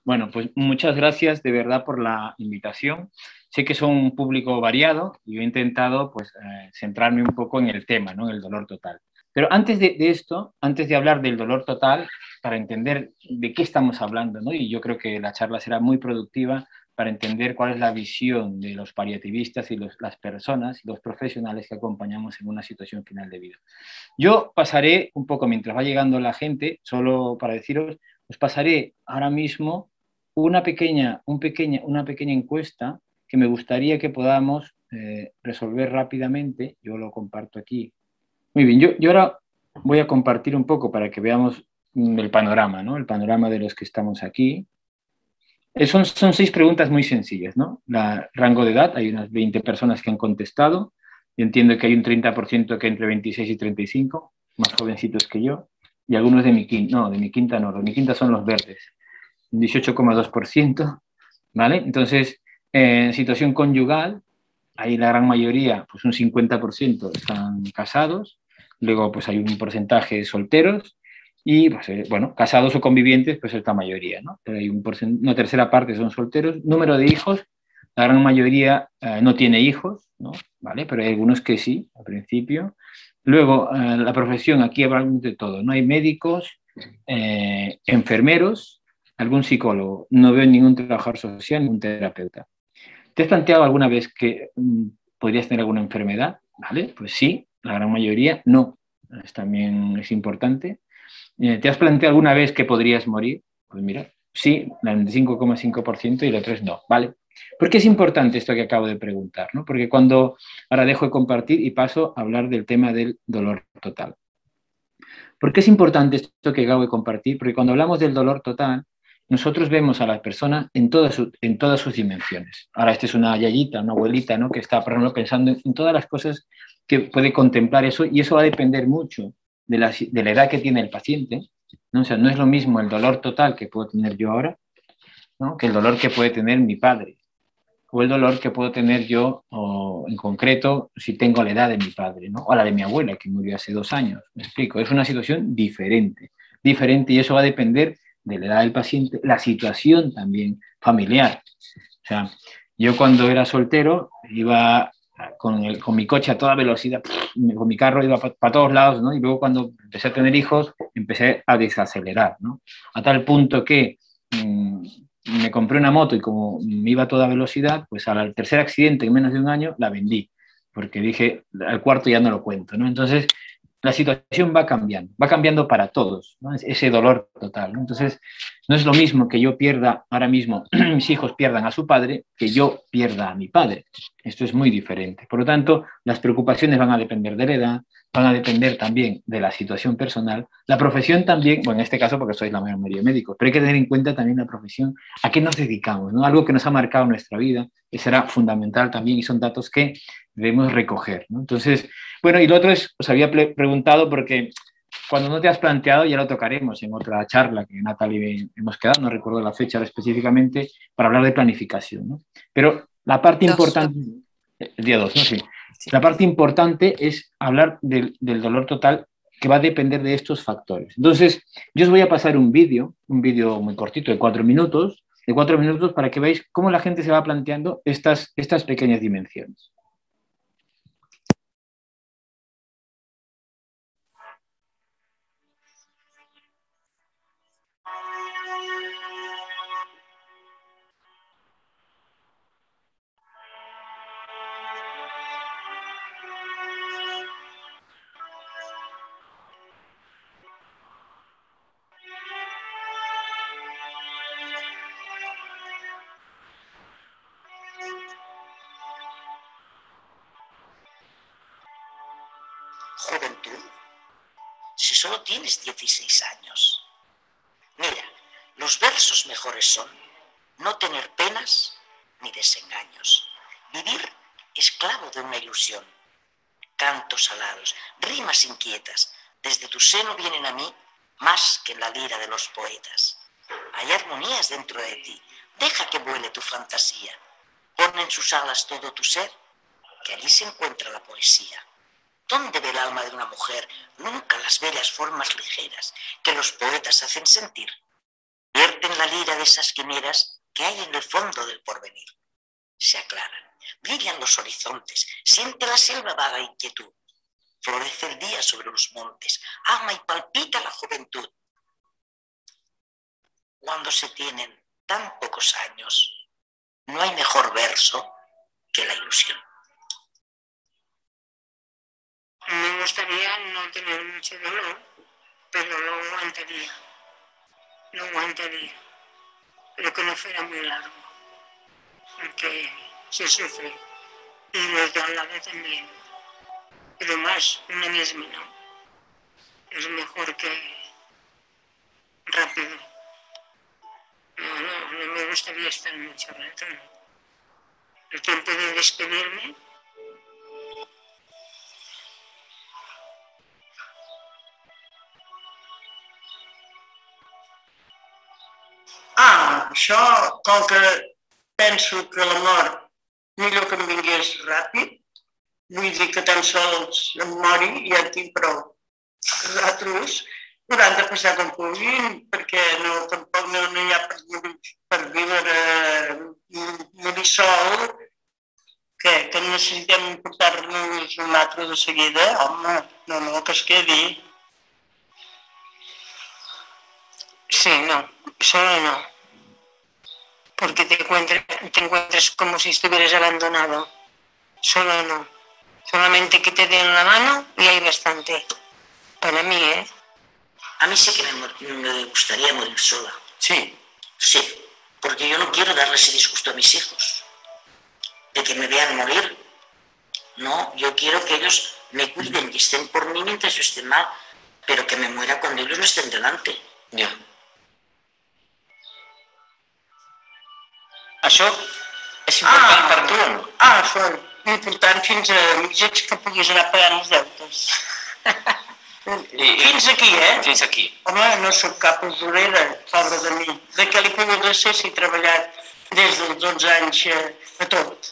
Bueno, pues muchas gracias de verdad por la invitación. Sé que son un público variado y yo he intentado pues, centrarme un poco en el tema, ¿no? En el dolor total. Pero antes de esto, antes de hablar del dolor total, para entender de qué estamos hablando, ¿no? Y yo creo que la charla será muy productiva para entender cuál es la visión de los paliativistas y las personas y los profesionales que acompañamos en una situación final de vida. Yo pasaré un poco, mientras va llegando la gente, solo para deciros, os pasaré ahora mismo una pequeña encuesta que me gustaría que podamos resolver rápidamente. Yo lo comparto aquí. Muy bien, yo ahora voy a compartir un poco para que veamos el panorama, ¿no? El panorama de los que estamos aquí. Son 6 preguntas muy sencillas, ¿no? La rango de edad, hay unas 20 personas que han contestado. Yo entiendo que hay un 30% que entre 26 y 35, más jovencitos que yo, y algunos de mi quinta, no, de mi quinta no, de mi quinta son los verdes, un 18,2%, ¿vale? Entonces, situación conyugal, ahí la gran mayoría, pues un 50% están casados, luego pues hay un porcentaje de solteros, y pues, bueno, casados o convivientes, pues es la mayoría, ¿no? Pero hay una tercera parte son solteros. Número de hijos, la gran mayoría no tiene hijos, ¿no? ¿Vale? Pero hay algunos que sí, al principio. Luego, la profesión, aquí hablamos de todo, ¿no? Hay médicos, enfermeros, algún psicólogo. No veo ningún trabajador social, ningún terapeuta. ¿Te has planteado alguna vez que podrías tener alguna enfermedad? ¿Vale? Pues sí, la gran mayoría no. También es importante. ¿Te has planteado alguna vez que podrías morir? Pues mira, sí, el 95,5% y el otro es no, ¿vale? ¿Por qué es importante esto que acabo de preguntar? ¿No? Porque cuando ahora dejo de compartir y paso a hablar del tema del dolor total. ¿Por qué es importante esto que acabo de compartir? Porque cuando hablamos del dolor total, nosotros vemos a la persona en todas sus dimensiones. Ahora, esta es una yayita, una abuelita, ¿no? Que está, por ejemplo, pensando en todas las cosas que puede contemplar eso, y eso va a depender mucho de la edad que tiene el paciente, ¿no? O sea, no es lo mismo el dolor total que puedo tener yo ahora, ¿no? Que el dolor que puede tener mi padre, o el dolor que puedo tener yo, o en concreto, si tengo la edad de mi padre, ¿no? O la de mi abuela, que murió hace 2 años. Me explico, es una situación diferente, y eso va a depender de la edad del paciente, la situación también familiar. O sea, yo cuando era soltero iba con mi coche a toda velocidad, con mi carro iba para todos lados, ¿no? Y luego cuando empecé a tener hijos, empecé a desacelerar, ¿no? A tal punto que me compré una moto y como me iba a toda velocidad, pues al tercer accidente en menos de un año la vendí, porque dije, al cuarto ya no lo cuento, ¿no? Entonces, la situación va cambiando para todos, ¿no? Ese dolor total, ¿no? Entonces, no es lo mismo que yo pierda ahora mismo, mis hijos pierdan a su padre, que yo pierda a mi padre. Esto es muy diferente. Por lo tanto, las preocupaciones van a depender de la edad, van a depender también de la situación personal, la profesión también, bueno, en este caso porque soy la mayoría de médicos, pero hay que tener en cuenta también la profesión, a qué nos dedicamos, ¿no? Algo que nos ha marcado nuestra vida, que será fundamental también y son datos que debemos recoger, ¿no? Entonces, bueno, y lo otro es, os había preguntado porque cuando no te has planteado, ya lo tocaremos en otra charla que Natalie hemos quedado, no recuerdo la fecha específicamente, para hablar de planificación, ¿no? Pero la parte Dos. importante, el día 2, ¿no? Sí. Sí. La parte importante es hablar del dolor total, que va a depender de estos factores. Entonces, yo os voy a pasar un vídeo muy cortito de 4 minutos, para que veáis cómo la gente se va planteando estas pequeñas dimensiones. Juventud, si solo tienes 16 años. Mira, los versos mejores son no tener penas ni desengaños, vivir esclavo de una ilusión, cantos alados, rimas inquietas, desde tu seno vienen a mí más que en la lira de los poetas. Hay armonías dentro de ti, deja que vuele tu fantasía, pon en sus alas todo tu ser, que allí se encuentra la poesía. ¿Dónde ve el alma de una mujer? Nunca las bellas formas ligeras que los poetas hacen sentir. Vierten la lira de esas quimeras que hay en el fondo del porvenir. Se aclaran, brillan los horizontes, siente la selva vaga inquietud. Florece el día sobre los montes, ama y palpita la juventud. Cuando se tienen tan pocos años, no hay mejor verso que la ilusión. Me gustaría no tener mucho dolor, pero lo aguantaría. Lo aguantaría, pero que no fuera muy largo, porque se sufre y los de al lado también, pero más una misma, ¿no? Es mejor que rápido. No me gustaría estar mucho rato, ¿no? El tiempo de despedirme. Això, com que penso que la mort millor que em vingués ràpid, vull dir que tan sols em mori i ja en tinc prou. Els altres hauran de passar com puguin, perquè tampoc no hi ha per viure morir sol, que necessitem portar-nos un altre de seguida. Home, no, que es quedi. Sí, no, solo no. Porque te encuentras como si estuvieras abandonado. Solo no. Solamente que te den la mano y hay bastante. Para mí, ¿eh? A mí sí que me gustaría morir sola. Sí. Sí, porque yo no quiero darle ese disgusto a mis hijos. De que me vean morir. No, yo quiero que ellos me cuiden y estén por mí mientras yo esté mal, pero que me muera cuando ellos no estén delante. Ja. Això és important per tu? Són important fins a mitjans que puguis anar pagant els deutes. Fins aquí, eh? Fins aquí. Home, no sóc cap usurera, pobra de mi. De què li puc ser si he treballat des dels 12 anys a tot?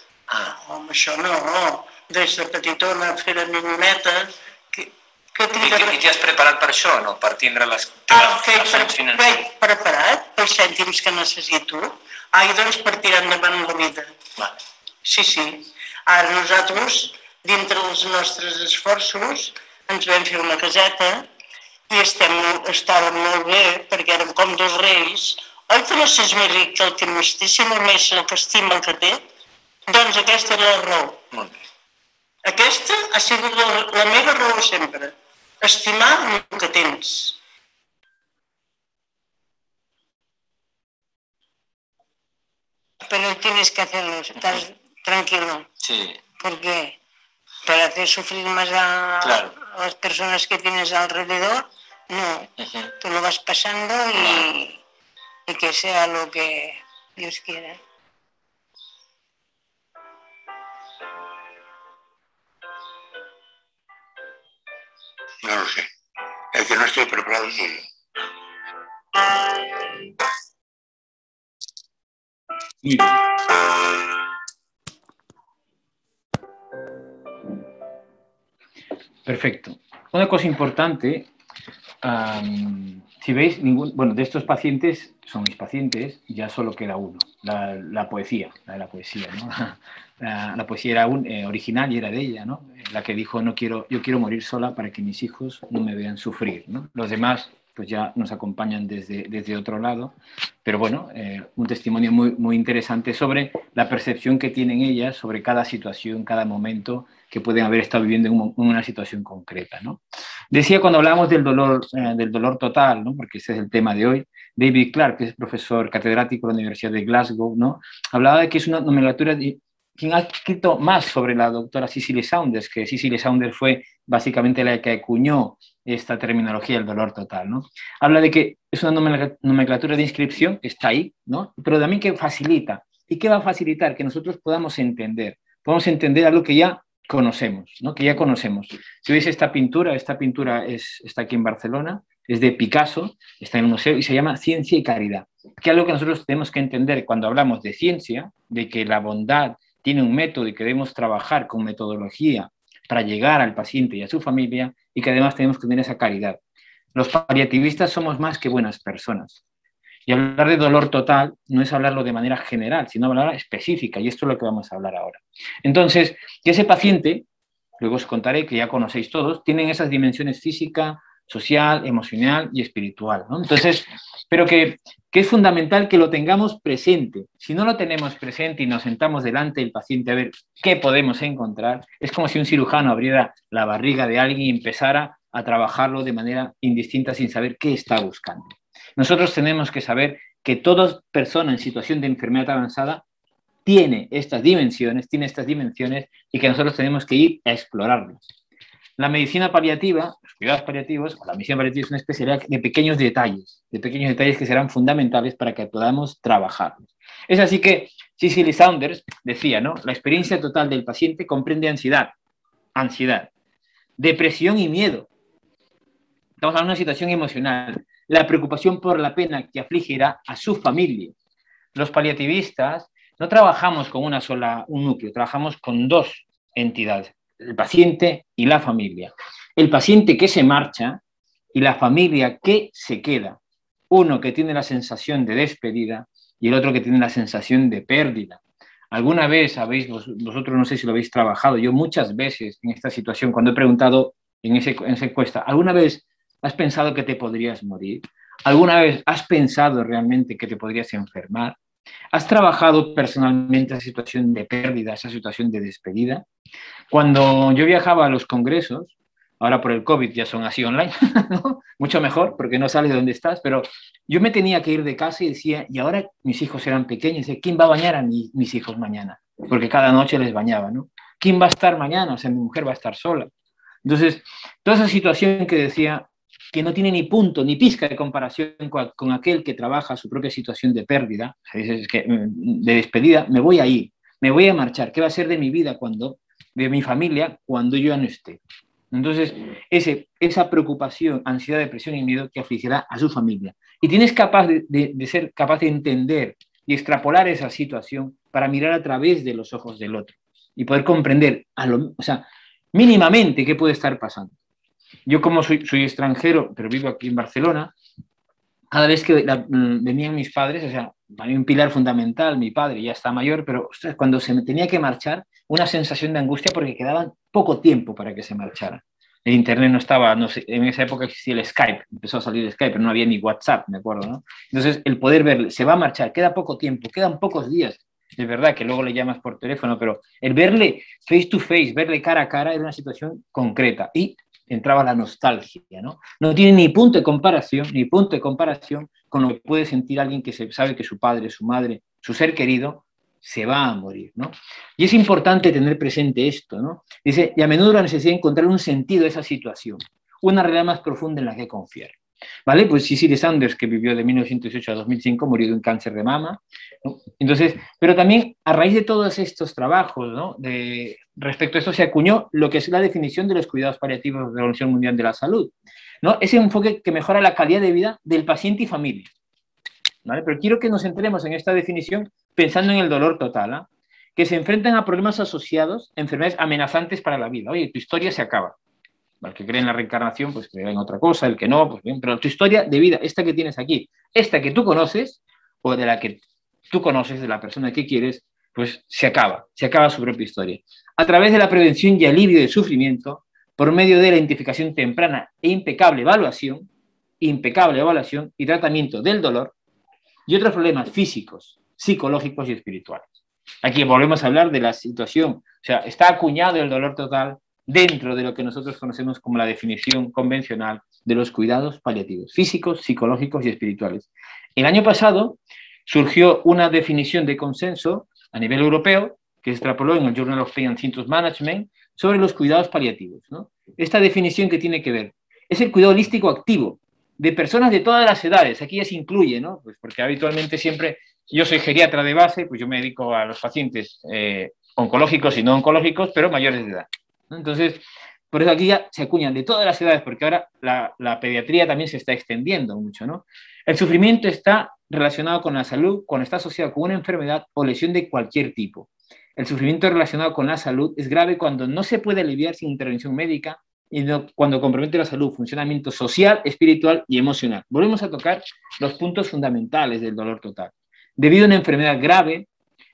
Home, això no. Des de petitona fent minionetes. I t'hi has preparat per això, no? Per tindre les teves opcions financeres? Vaig preparat pels cèntims que necessito. I doncs per tirar endavant la vida. Sí. Ara nosaltres, dintre dels nostres esforços, ens vam fer una caseta i estàvem molt bé perquè érem com dos reis. Oi que no s'és més ric que el que no té, sinó més el que estima el que té? Doncs aquesta era la raó. Molt bé. Aquesta ha sigut la meva raó sempre. Estimar el que tens. Pero tienes que hacerlo, estás tranquilo. Sí. Porque para hacer sufrir más a las personas que tienes alrededor, no. Tú lo vas pasando y que sea lo que Dios quiera. No lo sé. El que no estoy preparado soy yo. Muy bien. Perfecto. Una cosa importante, si veis, de estos pacientes, son mis pacientes, ya solo queda uno, la poesía, ¿no? La poesía era original y era de ella, ¿no? La que dijo, yo quiero morir sola para que mis hijos no me vean sufrir, ¿no? Los demás pues ya nos acompañan desde otro lado, pero bueno, un testimonio muy interesante sobre la percepción que tienen ellas sobre cada situación, cada momento que pueden haber estado viviendo en una situación concreta, ¿no? Decía cuando hablábamos del dolor total, ¿no? Porque ese es el tema de hoy, David Clark, que es profesor catedrático de la Universidad de Glasgow, ¿no? Hablaba de que es una nomenclatura quien ha escrito más sobre la doctora Cicely Saunders, que Cicely Saunders fue básicamente la que acuñó esta terminología del dolor total, ¿no? Habla de que es una nomenclatura de inscripción que está ahí, ¿no? Pero también que facilita. ¿Y qué va a facilitar? Que nosotros podamos entender algo que ya conocemos, ¿no? Que ya conocemos. Si veis esta pintura está aquí en Barcelona, es de Picasso, está en el museo y se llama Ciencia y Caridad. Que es algo que nosotros tenemos que entender cuando hablamos de ciencia, de que la bondad tiene un método y que debemos trabajar con metodología para llegar al paciente y a su familia, y que además tenemos que tener esa caridad. Los paliativistas somos más que buenas personas. Y hablar de dolor total no es hablarlo de manera general, sino hablar específica, y esto es lo que vamos a hablar ahora. Entonces, que ese paciente, luego os contaré, que ya conocéis todos, tienen esas dimensiones física, social, emocional y espiritual, ¿no? Entonces, pero que es fundamental que lo tengamos presente. Si no lo tenemos presente y nos sentamos delante del paciente a ver qué podemos encontrar, es como si un cirujano abriera la barriga de alguien y empezara a trabajarlo de manera indistinta sin saber qué está buscando. Nosotros tenemos que saber que toda persona en situación de enfermedad avanzada tiene estas dimensiones y que nosotros tenemos que ir a explorarlas. La medicina paliativa, los cuidados paliativos, o la medicina paliativa es una especialidad de pequeños detalles que serán fundamentales para que podamos trabajarlos. Es así que Cicely Saunders decía, ¿no? La experiencia total del paciente comprende ansiedad, depresión y miedo. Estamos hablando de una situación emocional, la preocupación por la pena que afligirá a su familia. Los paliativistas no trabajamos con un núcleo, trabajamos con dos entidades, el paciente y la familia. El paciente que se marcha y la familia que se queda. Uno que tiene la sensación de despedida y el otro que tiene la sensación de pérdida. ¿Alguna vez vosotros no sé si lo habéis trabajado, yo muchas veces en esta situación, cuando he preguntado en esa encuesta, ¿alguna vez has pensado que te podrías morir? ¿Alguna vez has pensado realmente que te podrías enfermar? ¿Has trabajado personalmente esa situación de pérdida, esa situación de despedida? Cuando yo viajaba a los congresos, ahora por el COVID ya son así online, ¿no? Mucho mejor porque no sales de donde estás, pero yo me tenía que ir de casa y decía, y ahora mis hijos eran pequeños, y decía, ¿quién va a bañar a mis hijos mañana? Porque cada noche les bañaba, ¿no? ¿Quién va a estar mañana? O sea, mi mujer va a estar sola. Entonces, toda esa situación que decía, que no tiene ni punto, ni pizca de comparación con aquel que trabaja su propia situación de pérdida, de despedida, me voy a ir, me voy a marchar, ¿qué va a ser de mi vida de mi familia, cuando yo ya no esté? Entonces, esa preocupación, ansiedad, depresión y miedo que afligirá a su familia. Y tienes de ser capaz de entender y extrapolar esa situación para mirar a través de los ojos del otro y poder comprender, mínimamente qué puede estar pasando. Yo como soy extranjero, pero vivo aquí en Barcelona, cada vez que venían mis padres, o sea, para mí un pilar fundamental, mi padre ya está mayor, pero ostras, cuando se me tenía que marchar, una sensación de angustia porque quedaba poco tiempo para que se marchara. El internet no estaba, no sé, en esa época existía el Skype, empezó a salir el Skype, pero no había ni WhatsApp, me acuerdo, ¿no? Entonces, el poder verle, se va a marchar, queda poco tiempo, quedan pocos días. Es verdad que luego le llamas por teléfono, pero el verle face to face, verle cara a cara, era una situación concreta. Y entraba la nostalgia, ¿no? No tiene ni punto de comparación con lo que puede sentir alguien que sabe que su padre, su madre, su ser querido se va a morir, ¿no? Y es importante tener presente esto, ¿no? Dice, y a menudo la necesidad de encontrar un sentido a esa situación, una realidad más profunda en la que confiar. ¿Vale? Pues Cicely Saunders, que vivió de 1908 a 2005, murió de un cáncer de mama, ¿no? Entonces, pero también a raíz de todos estos trabajos, ¿no? Respecto a esto se acuñó lo que es la definición de los cuidados paliativos de la Organización Mundial de la Salud, ¿no? Ese enfoque que mejora la calidad de vida del paciente y familia, ¿vale? Pero quiero que nos centremos en esta definición pensando en el dolor total, ¿eh? Que se enfrentan a problemas asociados a enfermedades amenazantes para la vida. Oye, tu historia se acaba. El que cree en la reencarnación, pues cree en otra cosa, el que no, pues bien, pero tu historia de vida, esta que tienes aquí, esta que tú conoces, o de la que tú conoces, de la persona que quieres, pues se acaba su propia historia. A través de la prevención y alivio del sufrimiento, por medio de la identificación temprana e impecable evaluación y tratamiento del dolor y otros problemas físicos, psicológicos y espirituales. Aquí volvemos a hablar de la situación, o sea, está acuñado el dolor total dentro de lo que nosotros conocemos como la definición convencional de los cuidados paliativos, físicos, psicológicos y espirituales. El año pasado surgió una definición de consenso a nivel europeo que se extrapoló en el Journal of Pain and Symptoms Management sobre los cuidados paliativos, ¿no? Esta definición que tiene que ver es el cuidado holístico activo de personas de todas las edades. Aquí ya se incluye, ¿no? Pues porque habitualmente siempre, yo soy geriatra de base, pues yo me dedico a los pacientes oncológicos y no oncológicos, pero mayores de edad. Entonces, por eso aquí ya se acuñan de todas las edades, porque ahora la pediatría también se está extendiendo mucho, ¿no? El sufrimiento está relacionado con la salud cuando está asociado con una enfermedad o lesión de cualquier tipo. El sufrimiento relacionado con la salud es grave cuando no se puede aliviar sin intervención médica y cuando compromete la salud, funcionamiento social, espiritual y emocional. Volvemos a tocar los puntos fundamentales del dolor total. Debido a una enfermedad grave,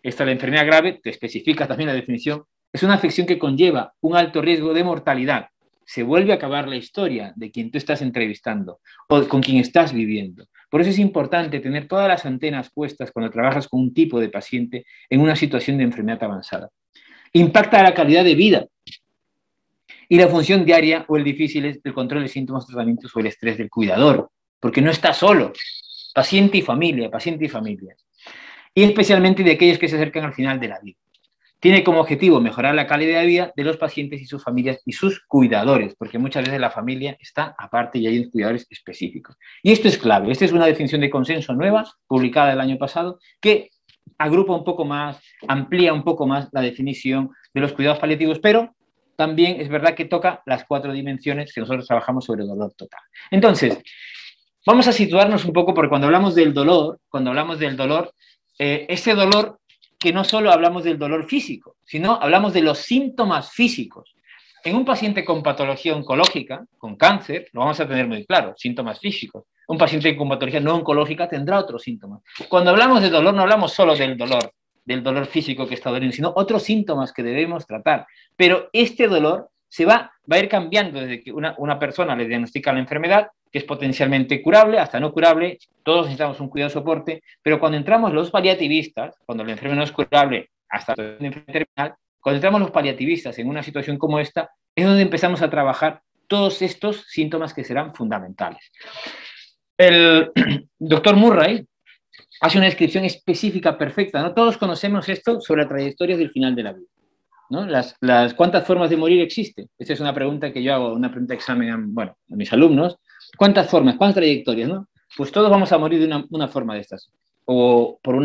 la enfermedad grave, te especifica también la definición, es una afección que conlleva un alto riesgo de mortalidad. Se vuelve a acabar la historia de quien tú estás entrevistando o con quien estás viviendo. Por eso es importante tener todas las antenas puestas cuando trabajas con un tipo de paciente en una situación de enfermedad avanzada. Impacta la calidad de vida y la función diaria o el difícil es el control de síntomas, tratamientos o el estrés del cuidador, porque no está solo, paciente y familia, paciente y familia. Y especialmente de aquellos que se acercan al final de la vida. Tiene como objetivo mejorar la calidad de vida de los pacientes y sus familias y sus cuidadores, porque muchas veces la familia está aparte y hay cuidadores específicos. Y esto es clave. Esta es una definición de consenso nueva, publicada el año pasado, que agrupa un poco más, amplía un poco más la definición de los cuidados paliativos, pero también es verdad que toca las 4 dimensiones que nosotros trabajamos sobre el dolor total. Entonces, vamos a situarnos un poco, porque cuando hablamos del dolor, este dolor, que no solo hablamos del dolor físico, sino hablamos de los síntomas físicos. En un paciente con patología oncológica, con cáncer, lo vamos a tener muy claro, síntomas físicos. Un paciente con patología no oncológica tendrá otros síntomas. Cuando hablamos de dolor, no hablamos solo del dolor físico que está doliendo, sino otros síntomas que debemos tratar. Pero este dolor va a ir cambiando desde que una persona le diagnostica la enfermedad, que es potencialmente curable, hasta no curable. Todos necesitamos un cuidado de soporte, pero cuando entramos los paliativistas, cuando la enfermedad no es curable hasta la enfermedad terminal, cuando entramos los paliativistas en una situación como esta, es donde empezamos a trabajar todos estos síntomas que serán fundamentales. El doctor Murray hace una descripción específica perfecta, ¿no? Todos conocemos esto sobre la trayectoria del final de la vida, ¿no? ¿Cuántas formas de morir existen? Esta es una pregunta que yo hago, una pregunta de examen a mis alumnos. ¿Cuántas formas? ¿Cuántas trayectorias? ¿No? Pues todos vamos a morir de una forma de estas. O por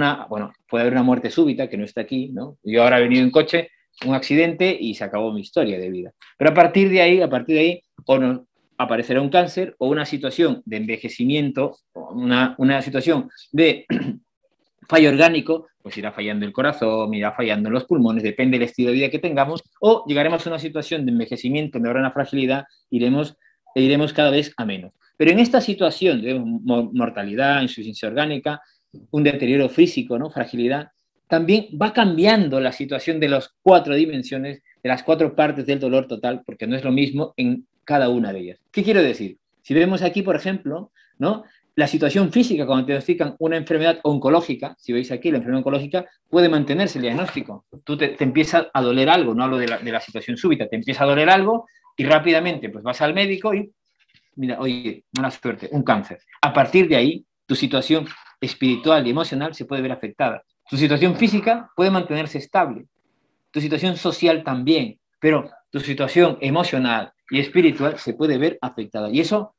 puede haber una muerte súbita, que no está aquí, ¿no? Yo ahora he venido en coche, un accidente y se acabó mi historia de vida. Pero a partir de ahí, o no, aparecerá un cáncer o una situación de envejecimiento, una situación de fallo orgánico, pues irá fallando el corazón, irá fallando los pulmones, depende del estilo de vida que tengamos, o llegaremos a una situación de envejecimiento, de una fragilidad, iremos cada vez a menos. Pero en esta situación de mortalidad, insuficiencia orgánica, un deterioro físico, ¿no? Fragilidad, también va cambiando la situación de las 4 dimensiones, de las 4 partes del dolor total, porque no es lo mismo en cada una de ellas. ¿Qué quiero decir? Si vemos aquí, por ejemplo, ¿no? La situación física, cuando te diagnostican una enfermedad oncológica, si veis aquí, la enfermedad oncológica puede mantenerse el diagnóstico. Tú te empieza a doler algo, no hablo de la situación súbita, te empieza a doler algo y rápidamente pues vas al médico y, mira, oye, mala suerte, un cáncer. A partir de ahí, tu situación espiritual y emocional se puede ver afectada. Tu situación física puede mantenerse estable, tu situación social también, pero tu situación emocional y espiritual se puede ver afectada. Y eso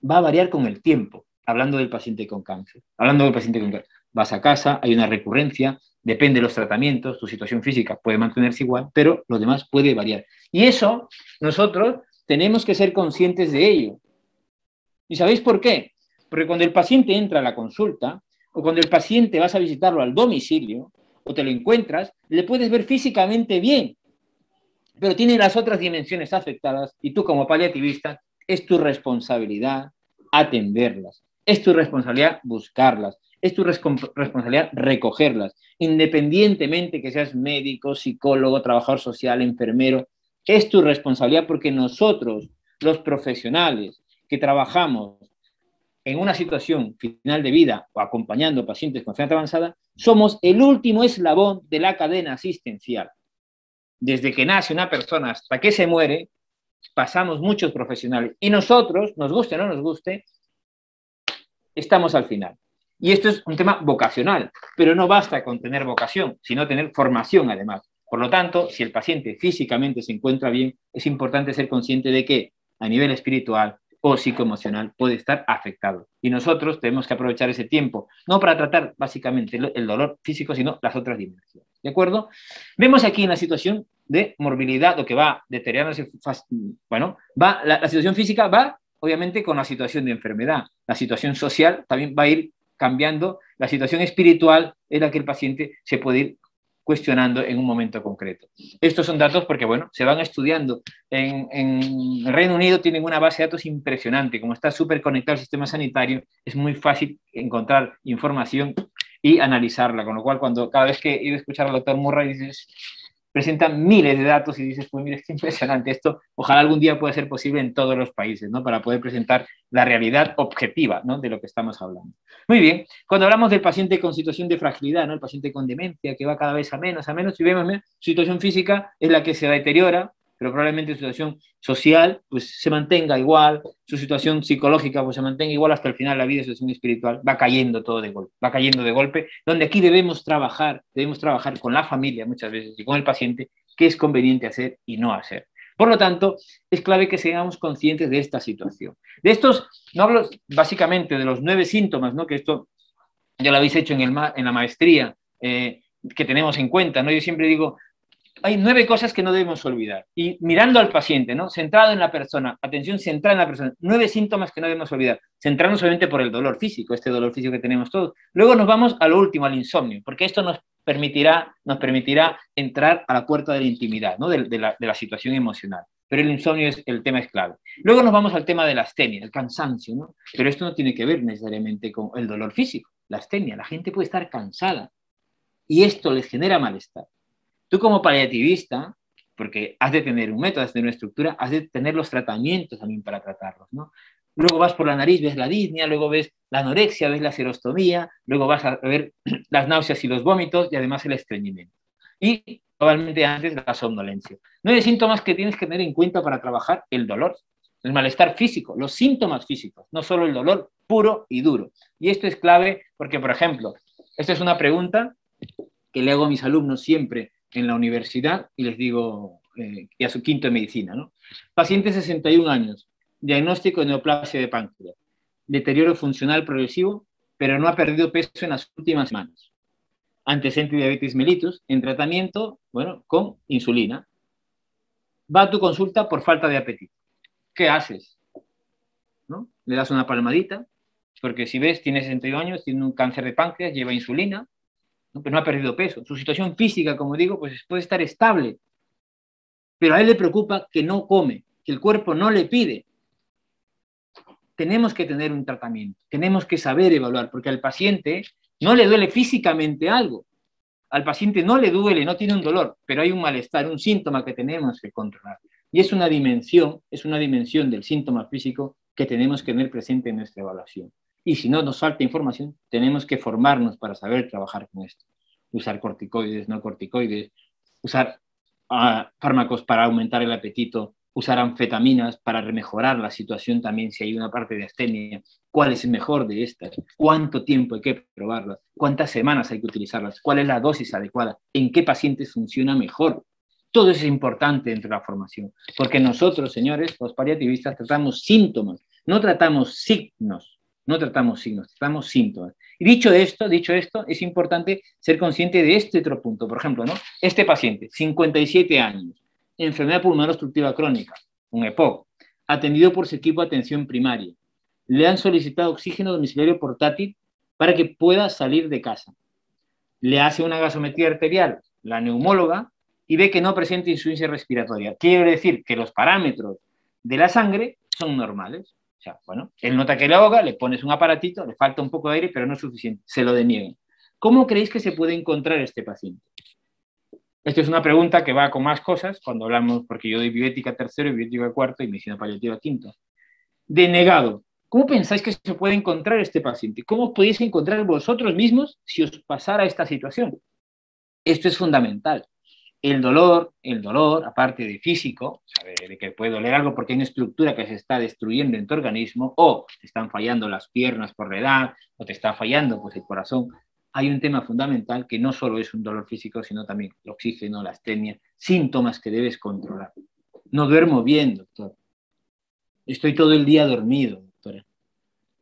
va a variar con el tiempo, hablando del paciente con cáncer. Vas a casa, hay una recurrencia, depende de los tratamientos, tu situación física puede mantenerse igual, pero lo demás puede variar. Y eso, nosotros tenemos que ser conscientes de ello. ¿Y sabéis por qué? Porque cuando el paciente entra a la consulta, o cuando el paciente vas a visitarlo al domicilio, o te lo encuentras, le puedes ver físicamente bien, pero tiene las otras dimensiones afectadas y tú como paliativista es tu responsabilidad atenderlas, es tu responsabilidad buscarlas, es tu responsabilidad recogerlas, independientemente que seas médico, psicólogo, trabajador social, enfermero, es tu responsabilidad porque nosotros, los profesionales que trabajamos en una situación final de vida o acompañando pacientes con enfermedad avanzada, somos el último eslabón de la cadena asistencial. Desde que nace una persona hasta que se muere, pasamos muchos profesionales y nosotros, nos guste o no nos guste, estamos al final. Y esto es un tema vocacional, pero no basta con tener vocación, sino tener formación además. Por lo tanto, si el paciente físicamente se encuentra bien, es importante ser consciente de que a nivel espiritual o psicoemocional puede estar afectado. Y nosotros tenemos que aprovechar ese tiempo, no para tratar básicamente el dolor físico, sino las otras dimensiones. ¿De acuerdo? Vemos aquí una situación de morbilidad, lo que va deteriorándose, la situación física va obviamente con la situación de enfermedad. La situación social también va a ir cambiando. La situación espiritual es la que el paciente se puede ir cuestionando en un momento concreto. Estos son datos porque, bueno, se van estudiando. En el Reino Unido tienen una base de datos impresionante. Como está súper conectado al sistema sanitario, es muy fácil encontrar información y analizarla. Con lo cual, cada vez que he ido a escuchar al doctor Murray, dices, presentan miles de datos y dices, pues mira, es que impresionante esto. Ojalá algún día pueda ser posible en todos los países, ¿no? Para poder presentar la realidad objetiva, ¿no? De lo que estamos hablando. Muy bien, cuando hablamos del paciente con situación de fragilidad, ¿no? El paciente con demencia que va cada vez a menos, y vemos, su situación física es la que se deteriora, pero probablemente su situación social pues se mantenga igual, su situación psicológica pues se mantenga igual hasta el final de la vida, su situación espiritual va cayendo todo de golpe, va cayendo de golpe, donde aquí debemos trabajar con la familia muchas veces y con el paciente qué es conveniente hacer y no hacer. Por lo tanto, es clave que seamos conscientes de esta situación. De estos, no hablo básicamente de los 9 síntomas, ¿no? Que esto ya lo habéis hecho en la maestría, que tenemos en cuenta, ¿no? Yo siempre digo, hay 9 cosas que no debemos olvidar. Y mirando al paciente, ¿no? Centrado en la persona, atención centrada en la persona, 9 síntomas que no debemos olvidar. Centrarnos obviamente por el dolor físico, este dolor físico que tenemos todos. Luego nos vamos a lo último, al insomnio, porque esto nos permitirá entrar a la puerta de la intimidad, ¿no? de la situación emocional. Pero el insomnio el tema es clave. Luego nos vamos al tema de la astenia, el cansancio, ¿no? Pero esto no tiene que ver necesariamente con el dolor físico, la astenia. La gente puede estar cansada y esto les genera malestar. Tú como paliativista, porque has de tener un método, has de tener una estructura, has de tener los tratamientos también para tratarlos, ¿no? Luego vas por la nariz, ves la disnea, luego ves la anorexia, ves la serostomía, luego vas a ver las náuseas y los vómitos y además el estreñimiento. Y probablemente antes la somnolencia. 9 síntomas que tienes que tener en cuenta para trabajar el dolor, el malestar físico, los síntomas físicos, no solo el dolor puro y duro. Y esto es clave porque, por ejemplo, esta es una pregunta que le hago a mis alumnos siempre en la universidad y les digo, y a su quinto de medicina, ¿no? Paciente 61 años, diagnóstico de neoplasia de páncreas, deterioro funcional progresivo, pero no ha perdido peso en las últimas semanas. Antecedente de diabetes mellitus, en tratamiento, bueno, con insulina. Va a tu consulta por falta de apetito. ¿Qué haces? ¿No? Le das una palmadita, porque si ves, tiene 61 años, tiene un cáncer de páncreas, lleva insulina, ¿no? Pero no ha perdido peso. Su situación física, como digo, pues puede estar estable. Pero a él le preocupa que no come, que el cuerpo no le pide. Tenemos que tener un tratamiento, tenemos que saber evaluar, porque al paciente no le duele físicamente algo. Al paciente no le duele, no tiene un dolor, pero hay un malestar, un síntoma que tenemos que controlar. Y es una dimensión del síntoma físico que tenemos que tener presente en nuestra evaluación. Y si no nos falta información, tenemos que formarnos para saber trabajar con esto. Usar corticoides, no corticoides, usar fármacos para aumentar el apetito, usar anfetaminas para mejorar la situación también si hay una parte de astenia. ¿Cuál es el mejor de estas? ¿Cuánto tiempo hay que probarlas? ¿Cuántas semanas hay que utilizarlas? ¿Cuál es la dosis adecuada? ¿En qué pacientes funciona mejor? Todo eso es importante dentro de la formación, porque nosotros, señores, los paliativistas, tratamos síntomas, no tratamos signos, tratamos síntomas. Y dicho esto, es importante ser consciente de este otro punto. Por ejemplo, ¿no? Este paciente, 57 años, enfermedad pulmonar obstructiva crónica, un EPOC, atendido por su equipo de atención primaria. Le han solicitado oxígeno domiciliario portátil para que pueda salir de casa. Le hace una gasometría arterial, la neumóloga, y ve que no presenta insuficiencia respiratoria. Quiere decir que los parámetros de la sangre son normales. O sea, bueno, él nota que le ahoga, le pones un aparatito, le falta un poco de aire, pero no es suficiente, se lo deniegan. ¿Cómo creéis que se puede encontrar este paciente? Esta es una pregunta que va con más cosas cuando hablamos, porque yo doy bioética tercero y bioética cuarto y medicina paliativa quinto. Denegado. ¿Cómo pensáis que se puede encontrar este paciente? ¿Cómo podéis encontrar vosotros mismos si os pasara esta situación? Esto es fundamental. El dolor, aparte de físico, de que puede doler algo porque hay una estructura que se está destruyendo en tu organismo, o te están fallando las piernas por la edad, o te está fallando pues, el corazón. Hay un tema fundamental que no solo es un dolor físico, sino también el oxígeno, la astenia, síntomas que debes controlar. No duermo bien, doctor. Estoy todo el día dormido, doctora.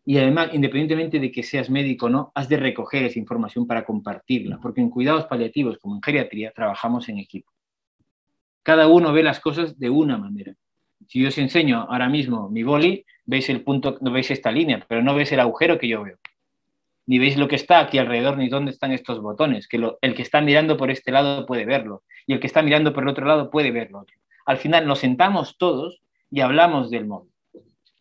Y además, independientemente de que seas médico o no, has de recoger esa información para compartirla, porque en cuidados paliativos, como en geriatría, trabajamos en equipo. Cada uno ve las cosas de una manera. Si yo os enseño ahora mismo mi boli, veis el punto, no veis esta línea, pero no veis el agujero que yo veo. ni veis lo que está aquí alrededor, ni dónde están estos botones, que el que está mirando por este lado puede verlo, y el que está mirando por el otro lado puede verlo. Al final nos sentamos todos y hablamos del móvil.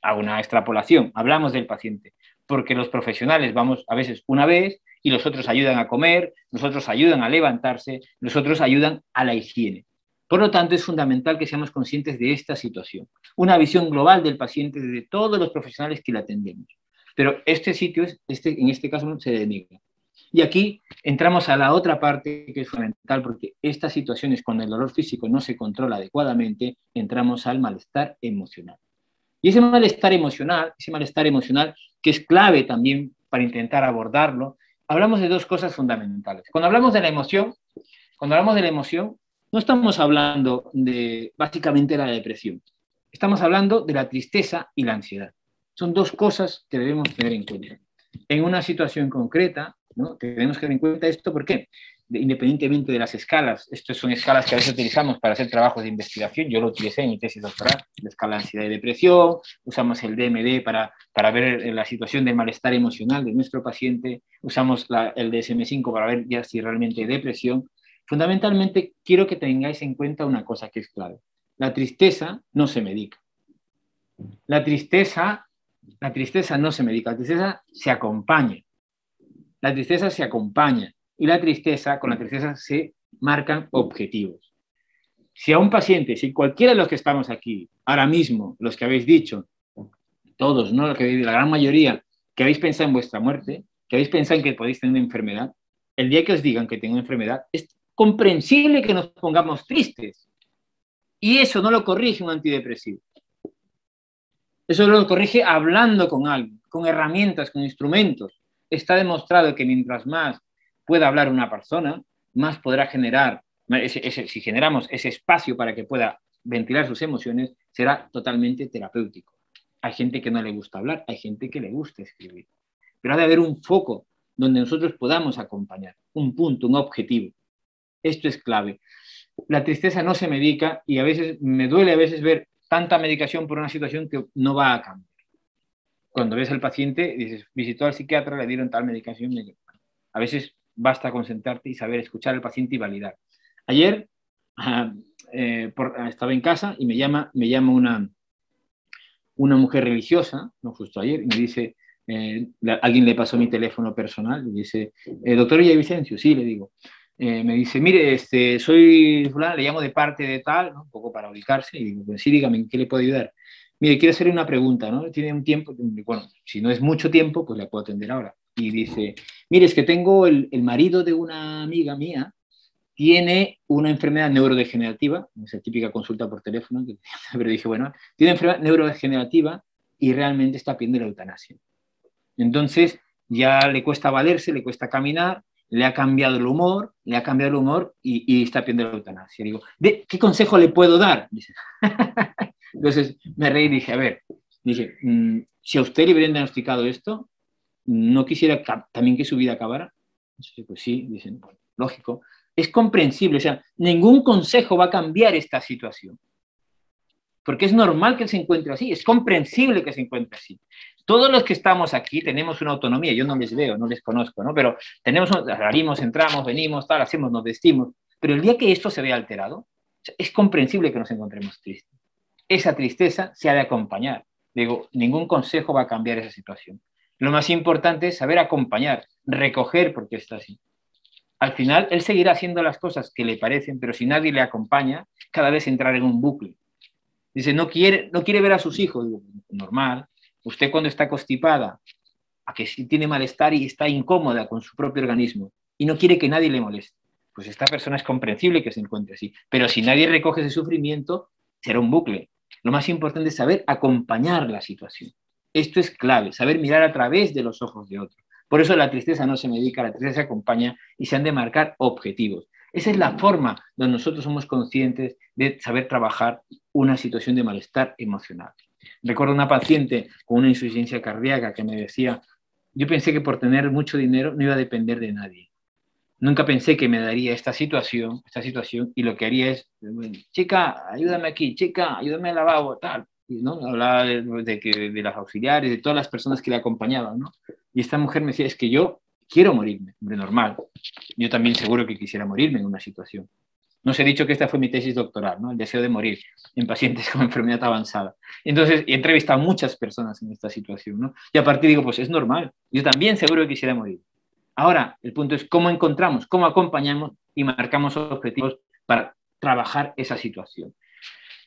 Hago una extrapolación, hablamos del paciente, porque los profesionales vamos a veces una vez y los otros ayudan a comer, los otros ayudan a levantarse, los otros ayudan a la higiene. Por lo tanto, es fundamental que seamos conscientes de esta situación. Una visión global del paciente desde todos los profesionales que le atendemos. Pero este sitio, en este caso, se denigra. Y aquí entramos a la otra parte que es fundamental, porque estas situaciones, cuando el dolor físico no se controla adecuadamente, entramos al malestar emocional. Y ese malestar emocional que es clave también para intentar abordarlo, hablamos de dos cosas fundamentales. Cuando hablamos de la emoción, no estamos hablando básicamente de la depresión. Estamos hablando de la tristeza y la ansiedad. Son dos cosas que debemos tener en cuenta. En una situación concreta, ¿no? Tenemos que tener en cuenta esto, ¿por qué? Independientemente de las escalas, estas son escalas que a veces utilizamos para hacer trabajos de investigación, yo lo utilicé en mi tesis doctoral, la escala de ansiedad y depresión, usamos el DMD para ver la situación del malestar emocional de nuestro paciente, usamos el DSM-5 para ver ya si realmente hay depresión. Fundamentalmente, quiero que tengáis en cuenta una cosa que es clave. La tristeza no se medica. La tristeza no se medica, la tristeza se acompaña. La tristeza se acompaña y con la tristeza se marcan objetivos. Si a un paciente, si cualquiera de los que estamos aquí, ahora mismo, los que habéis dicho, todos, ¿no? La gran mayoría, que habéis pensado en vuestra muerte, que habéis pensado en que podéis tener una enfermedad, el día que os digan que tengo una enfermedad, es comprensible que nos pongamos tristes. Y eso no lo corrige un antidepresivo. Eso lo corrige hablando con alguien, con herramientas, con instrumentos. Está demostrado que mientras más pueda hablar una persona, más podrá generar, si generamos ese espacio para que pueda ventilar sus emociones, será totalmente terapéutico. Hay gente que no le gusta hablar, hay gente que le gusta escribir. Pero ha de haber un foco donde nosotros podamos acompañar, un punto, un objetivo. Esto es clave. La tristeza no se medica y a veces me duele ver tanta medicación por una situación que no va a cambiar. Cuando ves al paciente, dices, visitó al psiquiatra, le dieron tal medicación. A veces basta con sentarte y saber escuchar al paciente y validar. Ayer estaba en casa y me llama una mujer religiosa, no justo ayer, y me dice, alguien le pasó mi teléfono personal, y dice, doctor Villavicencio, sí, le digo. Me dice, mire, soy fulano, le llamo de parte de tal, ¿no? Un poco para ubicarse, y digo, pues sí, dígame, ¿en qué le puedo ayudar? Mire, quiero hacerle una pregunta, ¿no? Tiene un tiempo, bueno, si no es mucho tiempo, pues la puedo atender ahora. Y dice, mire, es que tengo el marido de una amiga mía, tiene una enfermedad neurodegenerativa, esa típica consulta por teléfono, pero dije, bueno, tiene enfermedad neurodegenerativa y realmente está pidiendo la eutanasia. Entonces, ya le cuesta valerse, le cuesta caminar, le ha cambiado el humor y está pidiendo la eutanasia. Digo, ¿qué consejo le puedo dar? Dice. Entonces me reí y dije, a ver, si a usted le hubieran diagnosticado esto, ¿no quisiera también que su vida acabara? Entonces, pues sí, dicen, bueno, lógico. Es comprensible, o sea, ningún consejo va a cambiar esta situación. Porque es normal que se encuentre así, es comprensible que se encuentre así. Todos los que estamos aquí tenemos una autonomía, yo no les veo, no les conozco, ¿no? Pero salimos, entramos, venimos, tal, hacemos, nos vestimos. Pero el día que esto se vea alterado, es comprensible que nos encontremos tristes. Esa tristeza se ha de acompañar. Digo, ningún consejo va a cambiar esa situación. Lo más importante es saber acompañar, recoger por qué está así. Al final, él seguirá haciendo las cosas que le parecen, pero si nadie le acompaña, cada vez entrará en un bucle. Dice, no quiere ver a sus hijos. Digo, normal. Usted cuando está constipada, a que sí tiene malestar y está incómoda con su propio organismo y no quiere que nadie le moleste, pues esta persona es comprensible que se encuentre así. Pero si nadie recoge ese sufrimiento, será un bucle. Lo más importante es saber acompañar la situación. Esto es clave, saber mirar a través de los ojos de otro. Por eso la tristeza no se medica, la tristeza se acompaña y se han de marcar objetivos. Esa es la forma donde nosotros somos conscientes de saber trabajar una situación de malestar emocional. Recuerdo una paciente con una insuficiencia cardíaca que me decía, yo pensé que por tener mucho dinero no iba a depender de nadie. Nunca pensé que me daría esta situación y lo que haría es, chica, ayúdame aquí, chica, ayúdame al lavabo, tal. ¿No? Hablaba de las auxiliares, de todas las personas que le acompañaban, ¿no? Y esta mujer me decía, es que yo quiero morirme, hombre, normal. Yo también seguro que quisiera morirme en una situación. No os he dicho que esta fue mi tesis doctoral, ¿no? El deseo de morir en pacientes con enfermedad avanzada. Entonces, he entrevistado a muchas personas en esta situación, ¿no? Y a partir digo, pues es normal. Yo también seguro que quisiera morir. Ahora, el punto es cómo encontramos, cómo acompañamos y marcamos objetivos para trabajar esa situación.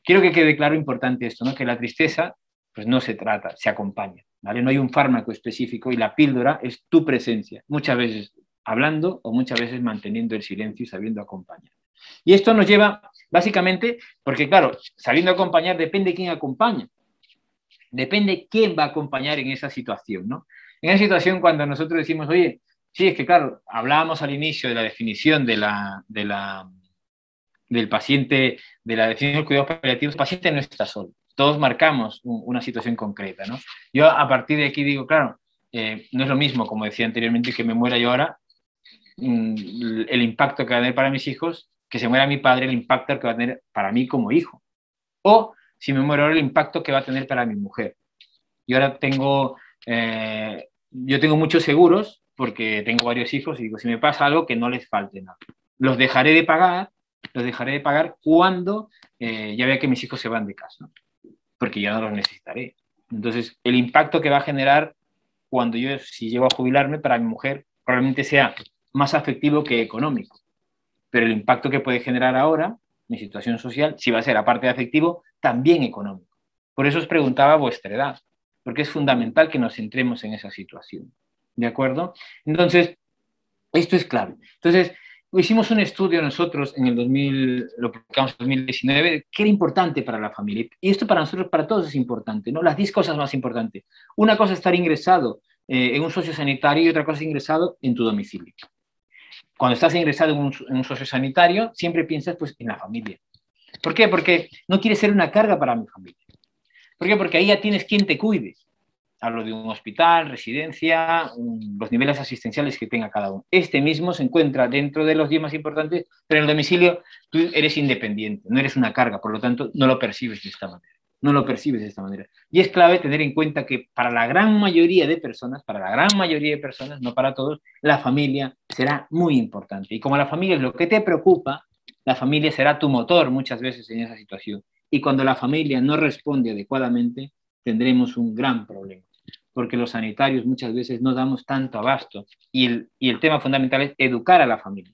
Quiero que quede claro importante esto, ¿no? Que la tristeza, pues no se trata, se acompaña, ¿vale? No hay un fármaco específico y la píldora es tu presencia, muchas veces hablando o muchas veces manteniendo el silencio y sabiendo acompañar. Y esto nos lleva, básicamente, porque claro, sabiendo acompañar depende quién acompaña, depende quién va a acompañar en esa situación, ¿no? En esa situación cuando nosotros decimos, oye, sí, es que claro, hablábamos al inicio de la definición del paciente, de la definición de cuidados paliativos, el paciente no está solo, todos marcamos una situación concreta, ¿no? Yo a partir de aquí digo, claro, no es lo mismo, como decía anteriormente, que me muera yo ahora, el impacto que va a tener para mis hijos, que se muera mi padre, el impacto que va a tener para mí como hijo. O, si me muero ahora, el impacto que va a tener para mi mujer. Yo ahora tengo, yo tengo muchos seguros porque tengo varios hijos y digo, si me pasa algo, que no les falte nada. Los dejaré de pagar cuando ya vea que mis hijos se van de casa, porque ya no los necesitaré. Entonces, el impacto que va a generar cuando yo, si llego a jubilarme, para mi mujer, probablemente sea más afectivo que económico. Pero el impacto que puede generar ahora, mi situación social, si va a ser aparte de afectivo, también económico. Por eso os preguntaba vuestra edad, porque es fundamental que nos centremos en esa situación. ¿De acuerdo? Entonces, esto es clave. Entonces, hicimos un estudio nosotros en el 2000, lo publicamos en 2019, que era importante para la familia. Y esto para nosotros, para todos es importante, ¿no? Las 10 cosas más importantes. Una cosa es estar ingresado en un sociosanitario y otra cosa es ingresado en tu domicilio. Cuando estás ingresado en un sociosanitario, siempre piensas pues, en la familia. ¿Por qué? Porque no quieres ser una carga para mi familia. ¿Por qué? Porque ahí ya tienes quien te cuide. Hablo de un hospital, residencia, los niveles asistenciales que tenga cada uno. Este mismo se encuentra dentro de los 10 más importantes, pero en el domicilio tú eres independiente, no eres una carga, por lo tanto no lo percibes de esta manera. No lo percibes de esta manera. Y es clave tener en cuenta que para la gran mayoría de personas, no para todos, la familia será muy importante. Y como la familia es lo que te preocupa, la familia será tu motor muchas veces en esa situación. Y cuando la familia no responde adecuadamente, tendremos un gran problema, porque los sanitarios muchas veces no damos tanto abasto. Y el tema fundamental es educar a la familia.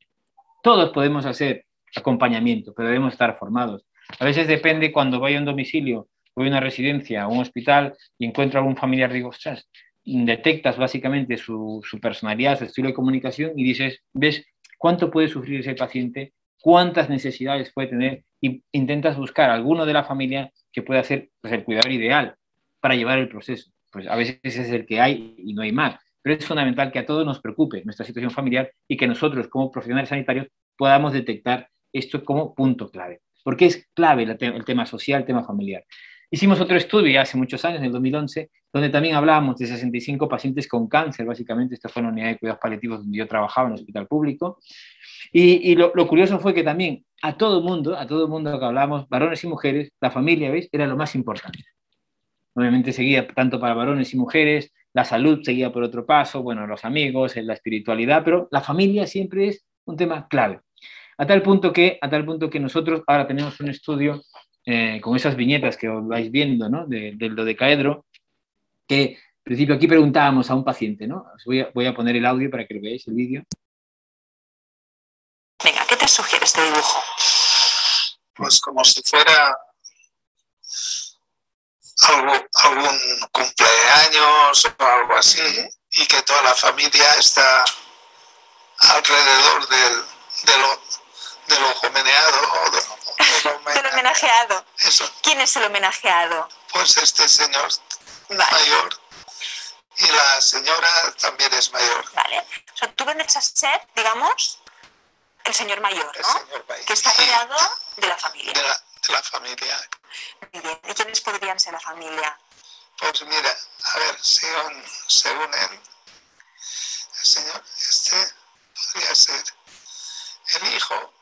Todos podemos hacer acompañamiento, pero debemos estar formados. A veces depende cuando voy a un domicilio, voy a una residencia, a un hospital y encuentro a algún familiar, digo, ostras, detectas básicamente su personalidad, su estilo de comunicación y dices, ves cuánto puede sufrir ese paciente, cuántas necesidades puede tener y intentas buscar a alguno de la familia que pueda ser pues, el cuidador ideal para llevar el proceso. Pues a veces es el que hay y no hay más. Pero es fundamental que a todos nos preocupe nuestra situación familiar y que nosotros, como profesionales sanitarios, podamos detectar esto como punto clave. Porque es clave el tema social, el tema familiar. Hicimos otro estudio ya hace muchos años, en el 2011, donde también hablábamos de 65 pacientes con cáncer, básicamente. Esta fue la unidad de cuidados paliativos donde yo trabajaba en el hospital público. Y lo curioso fue que también a todo mundo que hablábamos, varones y mujeres, la familia, ¿veis? Era lo más importante. Obviamente seguía tanto para varones y mujeres, la salud seguía por otro paso, bueno, los amigos, la espiritualidad, pero la familia siempre es un tema clave. A tal punto que nosotros ahora tenemos un estudio con esas viñetas que os vais viendo, ¿no? Del dodecaedro, que en principio aquí preguntábamos a un paciente, ¿no? Os voy a poner el audio para que lo veáis, el vídeo. Venga, ¿qué te sugiere este dibujo? Pues como si fuera algún cumpleaños o algo así, y que toda la familia está alrededor del homenajeado o del homenajeado. Eso. ¿Quién es el homenajeado? Pues este señor mayor, y la señora también es mayor. Vale. O sea, tú vienes a ser, digamos, el señor mayor, ¿no? El señor mayor. Que está rodeado de la familia. De la familia. Muy bien. ¿Y quiénes podrían ser la familia? Pues mira, a ver, según él, el señor, podría ser el hijo,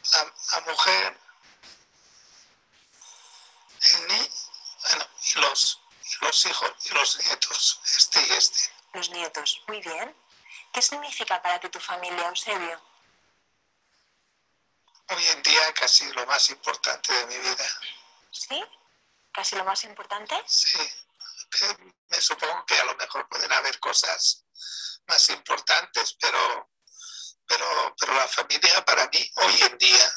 la mujer, el niño, bueno, y los los hijos y los nietos, este y este. Los nietos, muy bien. ¿Qué significa para ti tu familia, Eusebio? Hoy en día casi lo más importante de mi vida. ¿Sí? ¿Casi lo más importante? Sí, me supongo que a lo mejor pueden haber cosas más importantes, pero la familia para mí hoy en día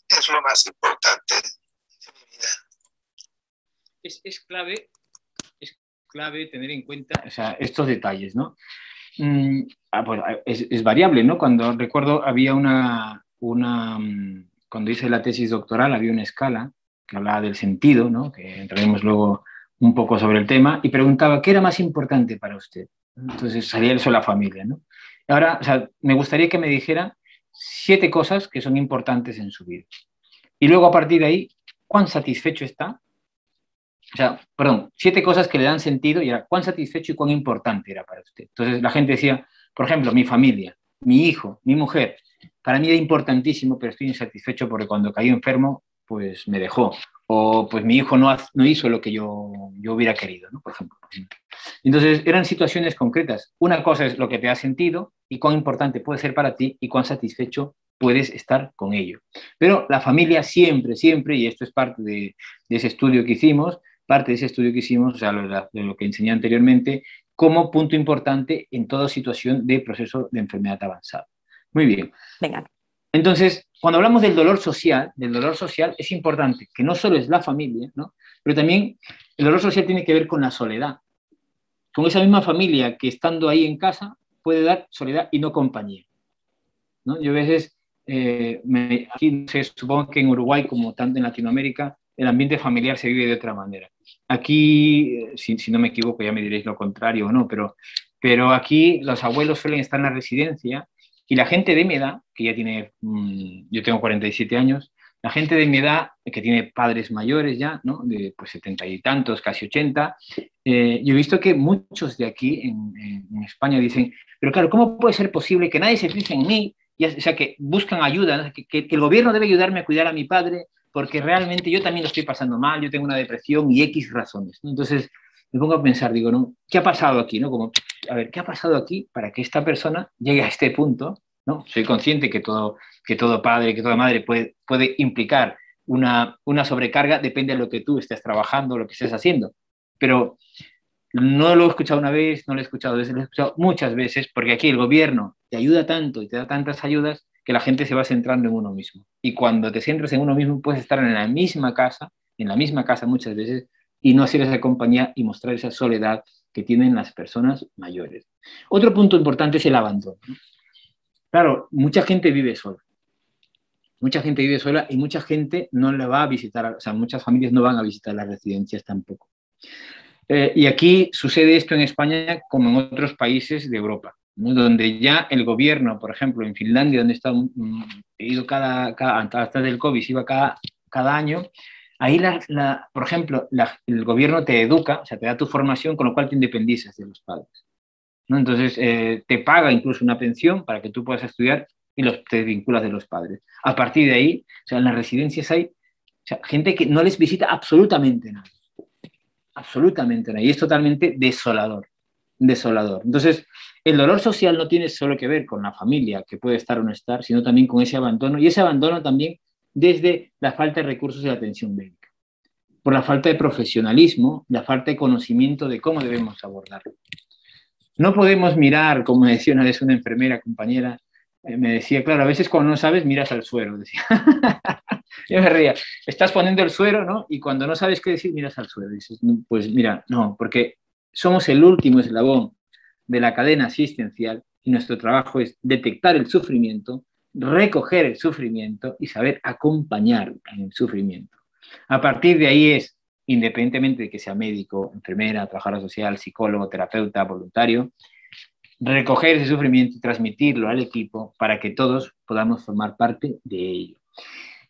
es lo más importante de mi vida. Es clave tener en cuenta, o sea, estos detalles, ¿no? Pues es variable, ¿no? Cuando recuerdo había cuando hice la tesis doctoral había una escala que hablaba del sentido, ¿no? Que entraremos luego un poco sobre el tema, y preguntaba, ¿qué era más importante para usted? Entonces salía eso la familia, ¿no? Ahora, o sea, me gustaría que me dijera 7 cosas que son importantes en su vida. Y luego a partir de ahí, ¿cuán satisfecho está? O sea, perdón, 7 cosas que le dan sentido y era cuán satisfecho y cuán importante era para usted. Entonces la gente decía, por ejemplo, mi familia, mi hijo, mi mujer, para mí era importantísimo, pero estoy insatisfecho porque cuando caí enfermo, pues me dejó. O pues mi hijo no hizo lo que yo hubiera querido, ¿no? Por ejemplo. Entonces eran situaciones concretas. Una cosa es lo que te da sentido y cuán importante puede ser para ti y cuán satisfecho puedes estar con ello. Pero la familia siempre, y esto es parte de ese estudio que hicimos, o sea, de lo que enseñé anteriormente, como punto importante en toda situación de proceso de enfermedad avanzada. Muy bien. Venga. Entonces, cuando hablamos del dolor social es importante que no solo es la familia, ¿no? Pero también el dolor social tiene que ver con la soledad. Con esa misma familia que estando ahí en casa puede dar soledad y no compañía, ¿no? Yo a veces, aquí, no sé, supongo que en Uruguay, como tanto en Latinoamérica, el ambiente familiar se vive de otra manera. Aquí, si no me equivoco, ya me diréis lo contrario o no, pero aquí los abuelos suelen estar en la residencia y la gente de mi edad, que ya tiene, yo tengo 47 años, la gente de mi edad, que tiene padres mayores ya, ¿no? De pues 70 y tantos, casi 80, yo he visto que muchos de aquí en España dicen, pero claro, ¿cómo puede ser posible que nadie se fije en mí? O sea, que buscan ayuda, ¿no? que el gobierno debe ayudarme a cuidar a mi padre, porque realmente yo también lo estoy pasando mal, yo tengo una depresión y X razones, ¿no? Entonces me pongo a pensar, digo, ¿no? ¿Qué ha pasado aquí? ¿No? Como, a ver, ¿qué ha pasado aquí para que esta persona llegue a este punto? ¿No? Soy consciente que todo padre, que toda madre puede implicar una sobrecarga, depende de lo que tú estés trabajando, lo que estés haciendo. Pero no lo he escuchado una vez, no lo he escuchado dos, lo he escuchado muchas veces, porque aquí el gobierno te ayuda tanto y te da tantas ayudas que la gente se va centrando en uno mismo. Y cuando te centras en uno mismo, puedes estar en la misma casa muchas veces, y no hacer esa compañía y mostrar esa soledad que tienen las personas mayores. Otro punto importante es el abandono. Claro, mucha gente vive sola. Mucha gente vive sola y mucha gente no la va a visitar, o sea, muchas familias no van a visitar las residencias tampoco. Y aquí sucede esto en España como en otros países de Europa, ¿no? Donde ya el gobierno, por ejemplo, en Finlandia, donde he ido hasta del COVID, iba cada año, ahí, por ejemplo, el gobierno te educa, o sea, te da tu formación, con lo cual te independizas de los padres, ¿no? Entonces, te paga incluso una pensión para que tú puedas estudiar y te vinculas de los padres. A partir de ahí, o sea, en las residencias hay gente que no les visita absolutamente nada. Absolutamente nada. Y es totalmente desolador. Desolador. Entonces, el dolor social no tiene solo que ver con la familia, que puede estar o no estar, sino también con ese abandono. Y ese abandono también desde la falta de recursos y la atención médica. Por la falta de profesionalismo, la falta de conocimiento de cómo debemos abordarlo. No podemos mirar, como me decía una vez una enfermera compañera, me decía, claro, a veces cuando no sabes miras al suero, decía. Yo me reía, estás poniendo el suero, ¿no? Y cuando no sabes qué decir, miras al suero. Dices, pues mira, no, porque somos el último eslabón de la cadena asistencial y nuestro trabajo es detectar el sufrimiento, recoger el sufrimiento y saber acompañar en el sufrimiento. A partir de ahí es, independientemente de que sea médico, enfermera, trabajador social, psicólogo, terapeuta, voluntario, recoger ese sufrimiento y transmitirlo al equipo para que todos podamos formar parte de ello.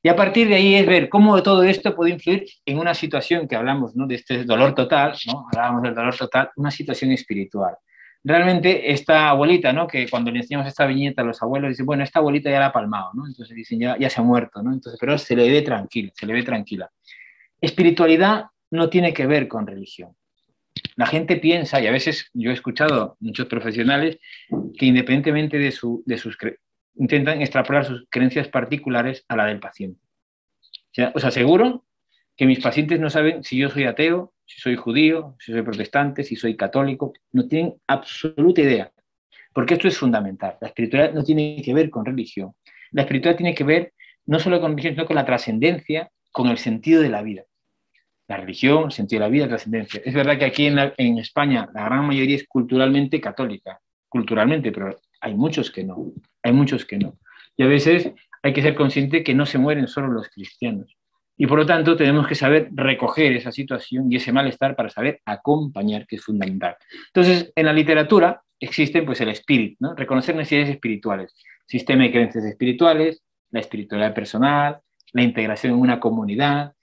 Y a partir de ahí es ver cómo todo esto puede influir en una situación que hablamos, ¿no? De este dolor total, ¿no? Hablábamos del dolor total, una situación espiritual. Realmente esta abuelita, ¿no? Que cuando le enseñamos esta viñeta a los abuelos, dicen, bueno, esta abuelita ya la ha palmado, ¿no? Entonces dicen, ya se ha muerto, ¿no? Entonces, pero se le ve tranquila, se le ve tranquila. Espiritualidad no tiene que ver con religión. La gente piensa, y a veces yo he escuchado a muchos profesionales que independientemente de sus intentan extrapolar sus creencias particulares a la del paciente. O sea, os aseguro que mis pacientes no saben si yo soy ateo, si soy judío, si soy protestante, si soy católico, no tienen absoluta idea, porque esto es fundamental. La espiritualidad no tiene que ver con religión. La espiritualidad tiene que ver no solo con religión, sino con la trascendencia, con el sentido de la vida. La religión, el sentido de la vida, la trascendencia. Es verdad que aquí en España la gran mayoría es culturalmente católica, culturalmente, pero hay muchos que no, hay muchos que no. Y a veces hay que ser consciente que no se mueren solo los cristianos. Y por lo tanto tenemos que saber recoger esa situación y ese malestar para saber acompañar, que es fundamental. Entonces, en la literatura existe pues el espíritu, ¿no? Reconocer necesidades espirituales, sistema de creencias espirituales, la espiritualidad personal, la integración en una comunidad,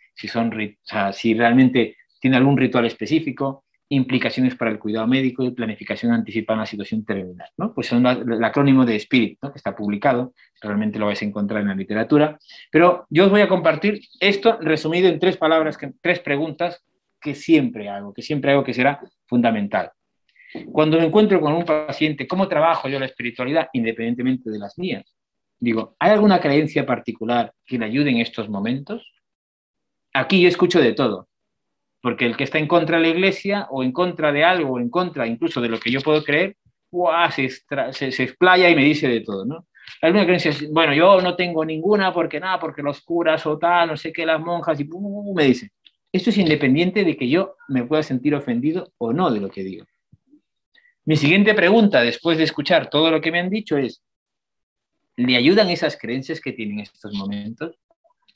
si realmente tiene algún ritual específico, implicaciones para el cuidado médico y planificación anticipada en la situación terminal, ¿no? Pues son el acrónimo de SPIRIT, ¿no? Que está publicado, realmente lo vais a encontrar en la literatura, pero yo os voy a compartir esto resumido en 3 palabras, 3 preguntas que siempre hago, que será fundamental. Cuando me encuentro con un paciente, ¿cómo trabajo yo la espiritualidad independientemente de las mías? Digo, ¿hay alguna creencia particular que le ayude en estos momentos? Aquí yo escucho de todo, porque el que está en contra de la iglesia o en contra de algo, o en contra incluso de lo que yo puedo creer, se explaya y me dice de todo, ¿no? Alguna creencia, bueno, yo no tengo ninguna porque los curas o tal, no sé qué, las monjas, y me dice. Esto es independiente de que yo me pueda sentir ofendido o no de lo que digo. Mi siguiente pregunta, después de escuchar todo lo que me han dicho, es, ¿le ayudan esas creencias que tienen en estos momentos?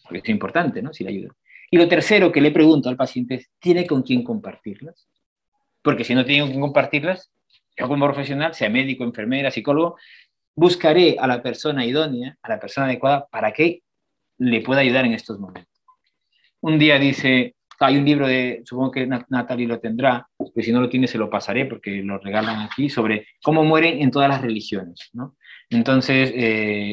Porque es importante, ¿no? Si le ayudan. Y lo tercero que le pregunto al paciente es, ¿tiene con quién compartirlas? Porque si no tiene con quién compartirlas, yo como profesional, sea médico, enfermera, psicólogo, buscaré a la persona idónea, a la persona adecuada, para que le pueda ayudar en estos momentos. Un día dice, hay un libro supongo que Natalie lo tendrá, que si no lo tiene se lo pasaré porque lo regalan aquí, sobre cómo mueren en todas las religiones, ¿no? Entonces,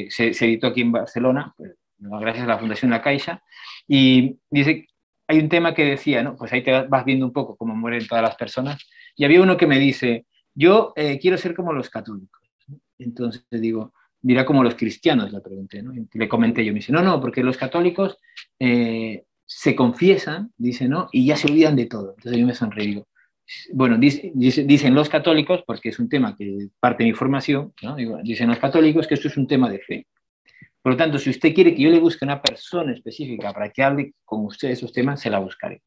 se editó aquí en Barcelona, pues, gracias a la Fundación La Caixa, y dice, hay un tema que decía, ¿no? Pues ahí te vas viendo un poco cómo mueren todas las personas, y había uno que me dice, yo quiero ser como los católicos, ¿no? Entonces digo, dirá como los cristianos, le pregunté, ¿no? Y le comenté, yo me dice, no, porque los católicos se confiesan, dice, ¿no? Y ya se olvidan de todo. Entonces yo me sonreí, digo, bueno, dicen los católicos, porque es un tema que parte de mi formación, ¿no? Digo, dicen los católicos que esto es un tema de fe. Por lo tanto, si usted quiere que yo le busque una persona específica para que hable con usted de esos temas, se la buscaré.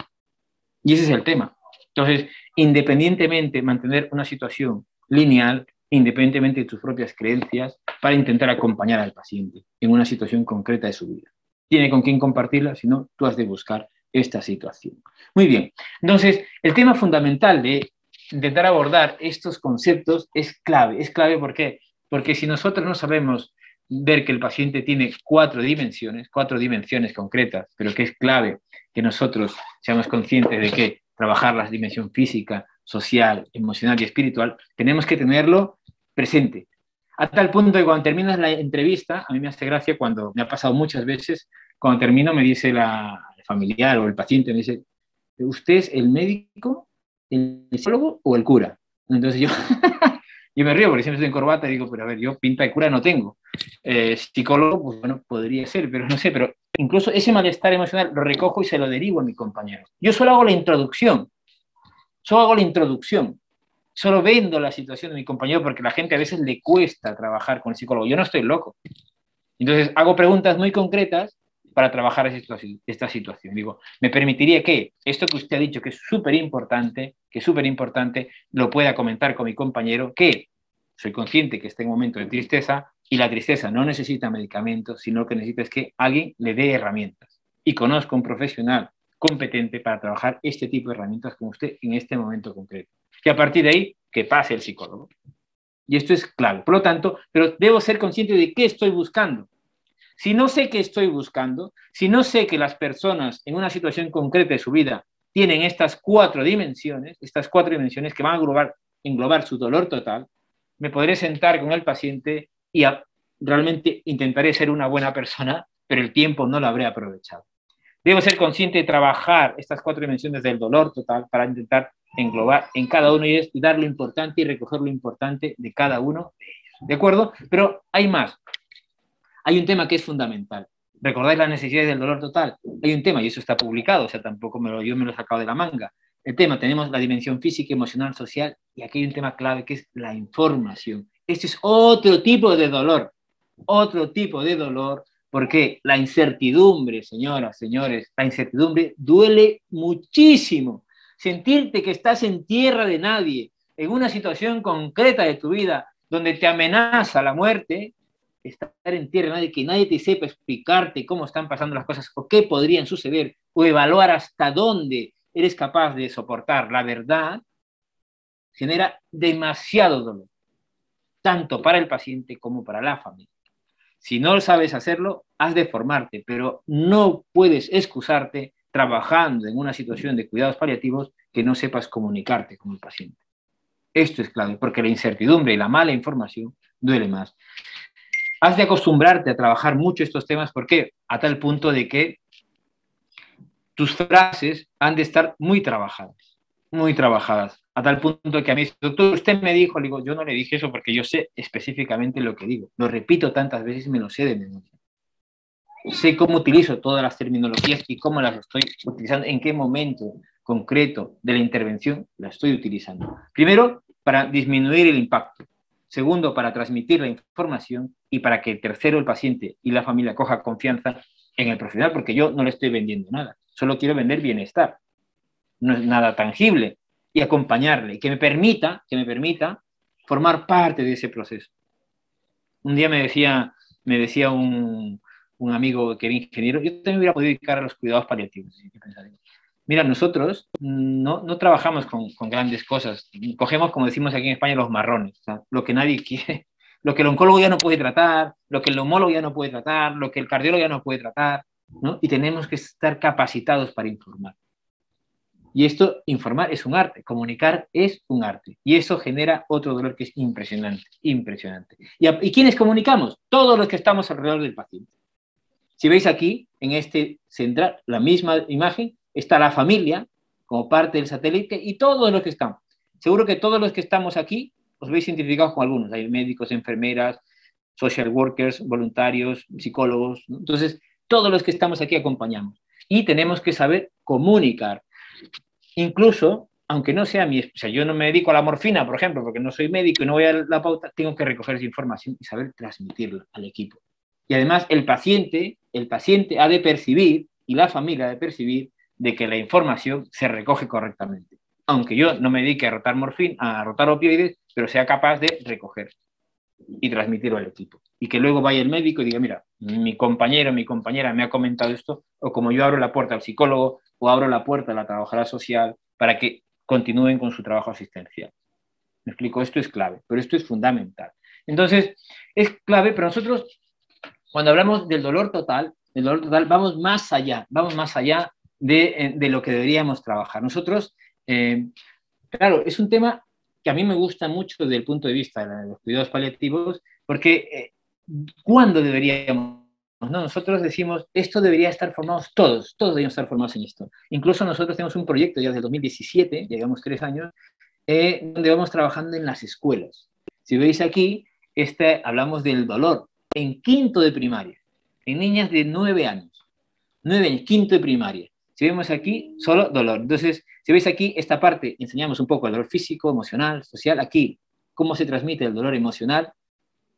Y ese es el tema. Entonces, independientemente, mantener una situación lineal, independientemente de tus propias creencias, para intentar acompañar al paciente en una situación concreta de su vida. Tiene con quién compartirla, si no, tú has de buscar esta situación. Muy bien. Entonces, el tema fundamental de intentar abordar estos conceptos es clave. Es clave, ¿por qué? Porque si nosotros no sabemos ver que el paciente tiene 4 dimensiones concretas, pero que es clave que nosotros seamos conscientes de que trabajar la dimensión física, social, emocional y espiritual, tenemos que tenerlo presente. A tal punto que cuando terminas la entrevista, a mí me hace gracia cuando, me ha pasado muchas veces, cuando termino me dice el familiar o el paciente, me dice, ¿usted es el médico, el psicólogo o el cura? Entonces yo me río porque siempre estoy en corbata y digo, pero a ver, yo pinta de cura no tengo. Psicólogo, pues bueno, podría ser, pero no sé, pero incluso ese malestar emocional lo recojo y se lo derivo a mi compañero. Yo solo hago la introducción, solo vendo la situación de mi compañero porque a la gente a veces le cuesta trabajar con el psicólogo. Yo no estoy loco. Entonces hago preguntas muy concretas para trabajar esta situación. Digo, me permitiría que esto que usted ha dicho, que es súper importante, lo pueda comentar con mi compañero, que soy consciente que está en un momento de tristeza y la tristeza no necesita medicamentos, sino que necesita es que alguien le dé herramientas. Y conozco un profesional competente para trabajar este tipo de herramientas con usted en este momento concreto. Y a partir de ahí, que pase el psicólogo. Y esto es clave. Por lo tanto, pero debo ser consciente de qué estoy buscando. Si no sé qué estoy buscando, si no sé que las personas en una situación concreta de su vida tienen estas 4 dimensiones que van a englobar su dolor total, me podré sentar con el paciente y realmente intentaré ser una buena persona, pero el tiempo no lo habré aprovechado. Debo ser consciente de trabajar estas 4 dimensiones del dolor total para intentar englobar en cada uno y es dar lo importante y recoger lo importante de cada uno de ellos. ¿De acuerdo? Pero hay más. Hay un tema que es fundamental. ¿Recordáis las necesidades del dolor total? Hay un tema, y eso está publicado, o sea, tampoco yo me lo he sacado de la manga. El tema, tenemos la dimensión física, emocional, social, y aquí hay un tema clave que es la información. Este es otro tipo de dolor, porque la incertidumbre, señoras, señores, la incertidumbre duele muchísimo. Sentirte que estás en tierra de nadie, en una situación concreta de tu vida, donde te amenaza la muerte, estar en tierra de nadie, que nadie te sepa explicarte cómo están pasando las cosas o qué podrían suceder, o evaluar hasta dónde eres capaz de soportar la verdad, genera demasiado dolor, tanto para el paciente como para la familia. Si no sabes hacerlo, has de formarte, pero no puedes excusarte trabajando en una situación de cuidados paliativos que no sepas comunicarte con el paciente. Esto es clave, porque la incertidumbre y la mala información duele más. Has de acostumbrarte a trabajar mucho estos temas, ¿por qué? A tal punto de que tus frases han de estar muy trabajadas, a tal punto que a mí, doctor, usted me dijo, le digo, yo no le dije eso porque yo sé específicamente lo que digo, lo repito tantas veces y me lo sé de memoria. Sé cómo utilizo todas las terminologías y cómo las estoy utilizando, en qué momento concreto de la intervención la estoy utilizando. Primero, para disminuir el impacto. Segundo, para transmitir la información y para que el tercero, el paciente y la familia coja confianza en el profesional, porque yo no le estoy vendiendo nada, solo quiero vender bienestar, no es nada tangible, y acompañarle, que me permita formar parte de ese proceso. Un día me decía un amigo que era ingeniero, yo también hubiera podido dedicar a los cuidados paliativos. Mira, nosotros no trabajamos con grandes cosas, cogemos, como decimos aquí en España, los marrones, o sea, lo que nadie quiere, lo que el oncólogo ya no puede tratar, lo que el neumólogo ya no puede tratar, lo que el cardiólogo ya no puede tratar, ¿no? Y tenemos que estar capacitados para informar. Y esto, informar es un arte, comunicar es un arte. Y eso genera otro dolor que es impresionante, impresionante. ¿Y quiénes comunicamos? Todos los que estamos alrededor del paciente. Si veis aquí, en este central, la misma imagen, está la familia como parte del satélite y todos los que estamos. Seguro que todos los que estamos aquí os veis identificados con algunos. Hay médicos, enfermeras, social workers, voluntarios, psicólogos, ¿no? Entonces, todos los que estamos aquí acompañamos. Y tenemos que saber comunicar. Incluso, aunque no sea o sea, yo no me dedico a la morfina, por ejemplo, porque no soy médico y no voy a la pauta, tengo que recoger esa información y saber transmitirla al equipo. Y además, el paciente ha de percibir, y la familia ha de percibir, de que la información se recoge correctamente. Aunque yo no me dedique a rotar a rotar opioides, pero sea capaz de recoger y transmitirlo al equipo. Y que luego vaya el médico y diga, mira, mi compañero, mi compañera me ha comentado esto, o como yo abro la puerta al psicólogo, o abro la puerta a la trabajadora social, para que continúen con su trabajo asistencial. Me explico, esto es clave, pero esto es fundamental. Entonces, es clave, pero nosotros, cuando hablamos del dolor total, vamos más allá de lo que deberíamos trabajar. Nosotros, claro, es un tema que a mí me gusta mucho desde el punto de vista de los cuidados paliativos, porque ¿cuándo deberíamos? ¿No? Nosotros decimos, esto debería estar formados todos deberíamos estar formados en esto. Incluso nosotros tenemos un proyecto ya desde el 2017, ya llevamos 3 años, donde vamos trabajando en las escuelas. Si veis aquí, hablamos del dolor en quinto de primaria, en niñas de 9 años, quinto de primaria. Si vemos aquí, solo dolor. Entonces, si veis aquí, esta parte, enseñamos un poco el dolor físico, emocional, social. Aquí, cómo se transmite el dolor emocional,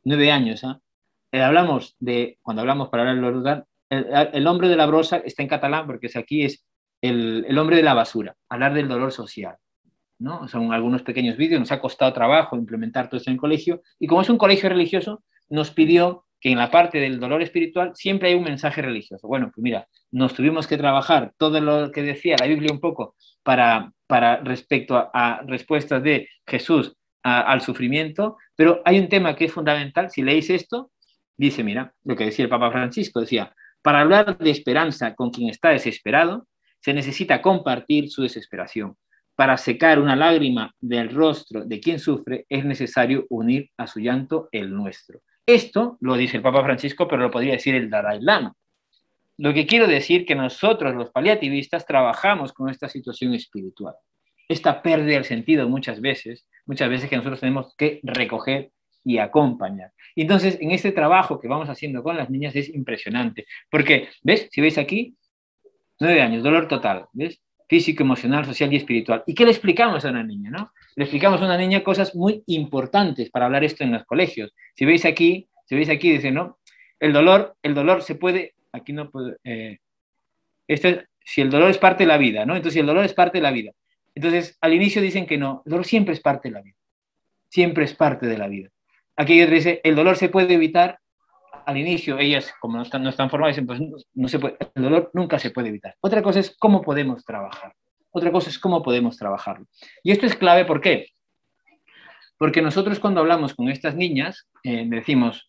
9 años, ¿eh? Cuando hablamos para hablar del dolor total, el hombre de la brosa está en catalán, porque aquí es el hombre de la basura, hablar del dolor social, ¿no? Son algunos pequeños vídeos, nos ha costado trabajo implementar todo esto en el colegio, y como es un colegio religioso, nos pidió que en la parte del dolor espiritual siempre hay un mensaje religioso. Bueno, pues mira, nos tuvimos que trabajar todo lo que decía la Biblia un poco para respecto a respuestas de Jesús al sufrimiento, pero hay un tema que es fundamental. Si leéis esto, dice, mira, lo que decía el Papa Francisco, decía, para hablar de esperanza con quien está desesperado, se necesita compartir su desesperación. Para secar una lágrima del rostro de quien sufre, es necesario unir a su llanto el nuestro. Esto lo dice el Papa Francisco, pero lo podría decir el Dalai Lama. Lo que quiero decir es que nosotros, los paliativistas, trabajamos con esta situación espiritual. esta pérdida del sentido muchas veces que nosotros tenemos que recoger y acompañar. Y entonces, en este trabajo que vamos haciendo con las niñas es impresionante, porque, ¿ves? Si veis aquí, 9 años, dolor total, ¿ves? Físico, emocional, social y espiritual. ¿Y qué le explicamos a una niña, no? Le explicamos a una niña cosas muy importantes para hablar esto en los colegios. Si veis aquí, dice, ¿no? El dolor se puede, aquí no puedo, si el dolor es parte de la vida, ¿no? Entonces, si el dolor es parte de la vida. Entonces, al inicio dicen que no, el dolor siempre es parte de la vida. Siempre es parte de la vida. Aquí otro dice, el dolor se puede evitar. Al inicio, ellas, como no están formadas, dicen, pues no se puede, el dolor nunca se puede evitar. Otra cosa es cómo podemos trabajar. Y esto es clave, ¿por qué? Porque nosotros cuando hablamos con estas niñas,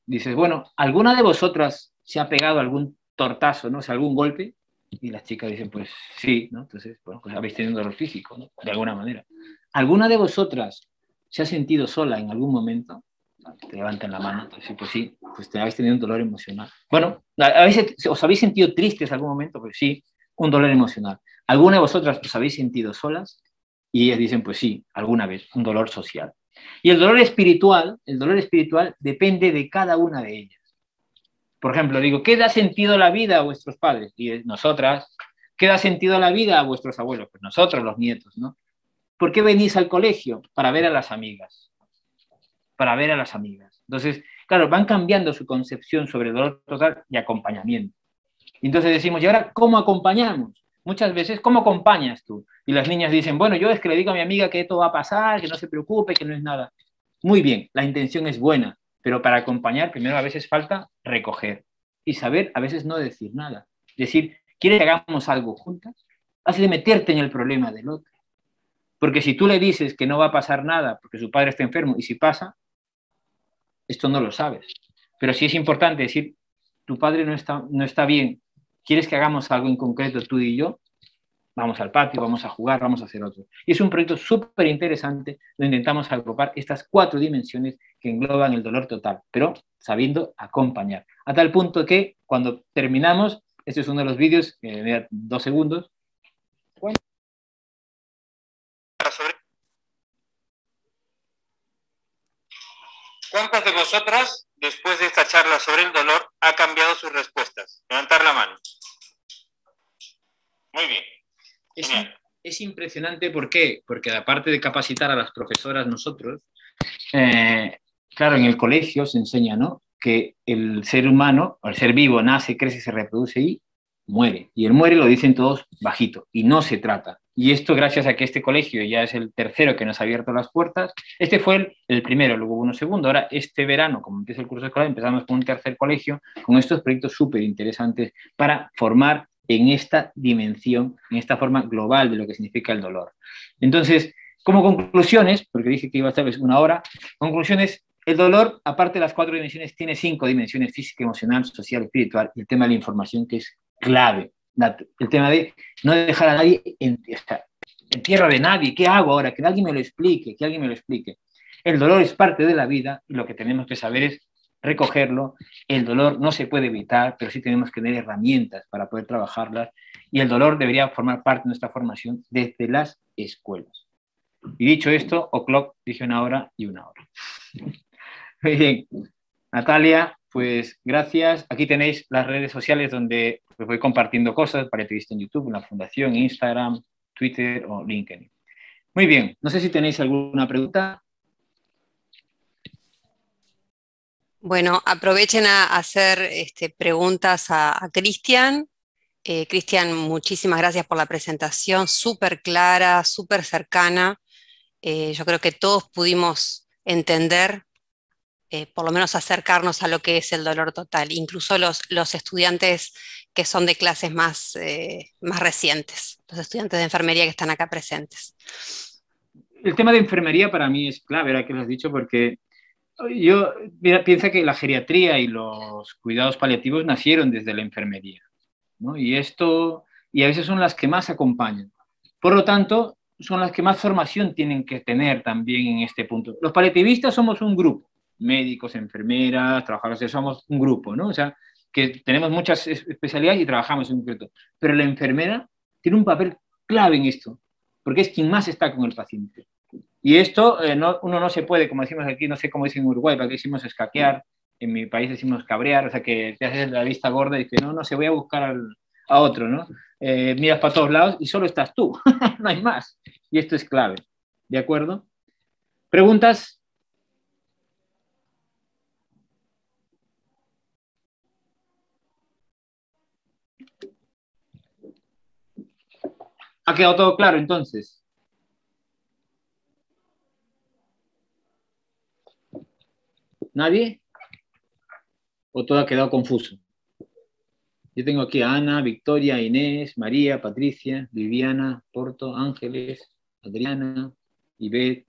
dices, bueno, ¿alguna de vosotras se ha pegado algún tortazo, ¿no? O sea, algún golpe? Y las chicas dicen, pues sí, ¿no? Entonces, bueno, pues habéis tenido un dolor físico, ¿no? De alguna manera. ¿Alguna de vosotras se ha sentido sola en algún momento? Te levantan la mano, entonces, pues sí, pues te habéis tenido un dolor emocional. Bueno, ¿a veces os habéis sentido tristes en algún momento? Pues sí, un dolor emocional. ¿Alguna de vosotras os habéis sentido solas? Y ellas dicen, pues sí, alguna vez, un dolor social. Y el dolor espiritual depende de cada una de ellas. Por ejemplo, digo, ¿qué da sentido a la vida a vuestros padres? Y nosotras. ¿Qué da sentido a la vida a vuestros abuelos? Pues nosotros, los nietos, ¿no? ¿Por qué venís al colegio? Para ver a las amigas. Entonces, claro, van cambiando su concepción sobre el dolor total y acompañamiento. Y entonces decimos, ¿y ahora cómo acompañamos? Muchas veces, ¿cómo acompañas tú? Y las niñas dicen, bueno, yo es que le digo a mi amiga que esto va a pasar, que no se preocupe, que no es nada. Muy bien, la intención es buena, pero para acompañar primero a veces falta recoger y saber a veces no decir nada. Decir, ¿quieres que hagamos algo juntas? Has de meterte en el problema del otro. Porque si tú le dices que no va a pasar nada porque su padre está enfermo y si pasa, esto no lo sabes. Pero sí es importante decir, tu padre no está bien, ¿quieres que hagamos algo en concreto tú y yo? Vamos al patio, vamos a jugar, vamos a hacer otro. Y es un proyecto súper interesante donde intentamos agrupar estas 4 dimensiones que engloban el dolor total, pero sabiendo acompañar. A tal punto que cuando terminamos, este es uno de los vídeos, 2 segundos. Bueno. ¿Cuántas de vosotras, después de esta charla sobre el dolor, ha cambiado sus respuestas? Levantar la mano. Muy bien. Es impresionante, ¿por qué? Porque aparte de capacitar a las profesoras nosotros, claro, en el colegio se enseña, ¿no?, que el ser humano, o el ser vivo, nace, crece, se reproduce y muere. Y el muere lo dicen todos bajito, y no se trata. Y esto gracias a que este colegio ya es el tercero que nos ha abierto las puertas. Este fue el primero, luego hubo uno segundo. Ahora, este verano, como empieza el curso escolar, empezamos con un tercer colegio, con estos proyectos súper interesantes para formar en esta dimensión, en esta forma global de lo que significa el dolor. Entonces, como conclusiones, porque dije que iba a estar 1 hora, conclusiones, el dolor, aparte de las 4 dimensiones, tiene 5 dimensiones: física, emocional, social, espiritual, y el tema de la información, que es clave. El tema de no dejar a nadie en tierra de nadie. ¿Qué hago ahora? Que alguien me lo explique, El dolor es parte de la vida y lo que tenemos que saber es recogerlo. El dolor no se puede evitar, pero sí tenemos que tener herramientas para poder trabajarlas, y el dolor debería formar parte de nuestra formación desde las escuelas. Y dicho esto, o'clock, dije 1 hora y 1 hora. Muy bien. Natalia, pues gracias. Aquí tenéis las redes sociales donde os voy compartiendo cosas, Paliativista en YouTube, en la Fundación, Instagram, Twitter o LinkedIn. Muy bien, no sé si tenéis alguna pregunta. Bueno, aprovechen a hacer preguntas a Cristian. Cristian, muchísimas gracias por la presentación, súper clara, súper cercana. Yo creo que todos pudimos entender, por lo menos acercarnos a lo que es el dolor total, incluso los estudiantes que son de clases más recientes, los estudiantes de enfermería que están acá presentes. El tema de enfermería para mí es clave, ahora que lo has dicho, porque piensa que la geriatría y los cuidados paliativos nacieron desde la enfermería, ¿no? Y a veces son las que más acompañan. Por lo tanto, son las que más formación tienen que tener también en este punto. Los paliativistas somos un grupo, médicos, enfermeras, trabajadores, somos un grupo, ¿no? O sea, que tenemos muchas especialidades y trabajamos en un concreto. Pero la enfermera tiene un papel clave en esto. porque es quien más está con el paciente. Y esto uno no se puede, como decimos aquí, no sé cómo dicen en Uruguay, porque decimos escaquear, en mi país decimos cabrear, o sea, que te haces la vista gorda y que no se voy a buscar a otro, ¿no? Miras para todos lados y solo estás tú, no hay más. Y esto es clave, ¿de acuerdo? ¿Preguntas? ¿Ha quedado todo claro entonces? ¿Nadie? ¿O todo ha quedado confuso? Yo tengo aquí a Ana, Victoria, Inés, María, Patricia, Viviana, Porto, Ángeles, Adriana, Ivette.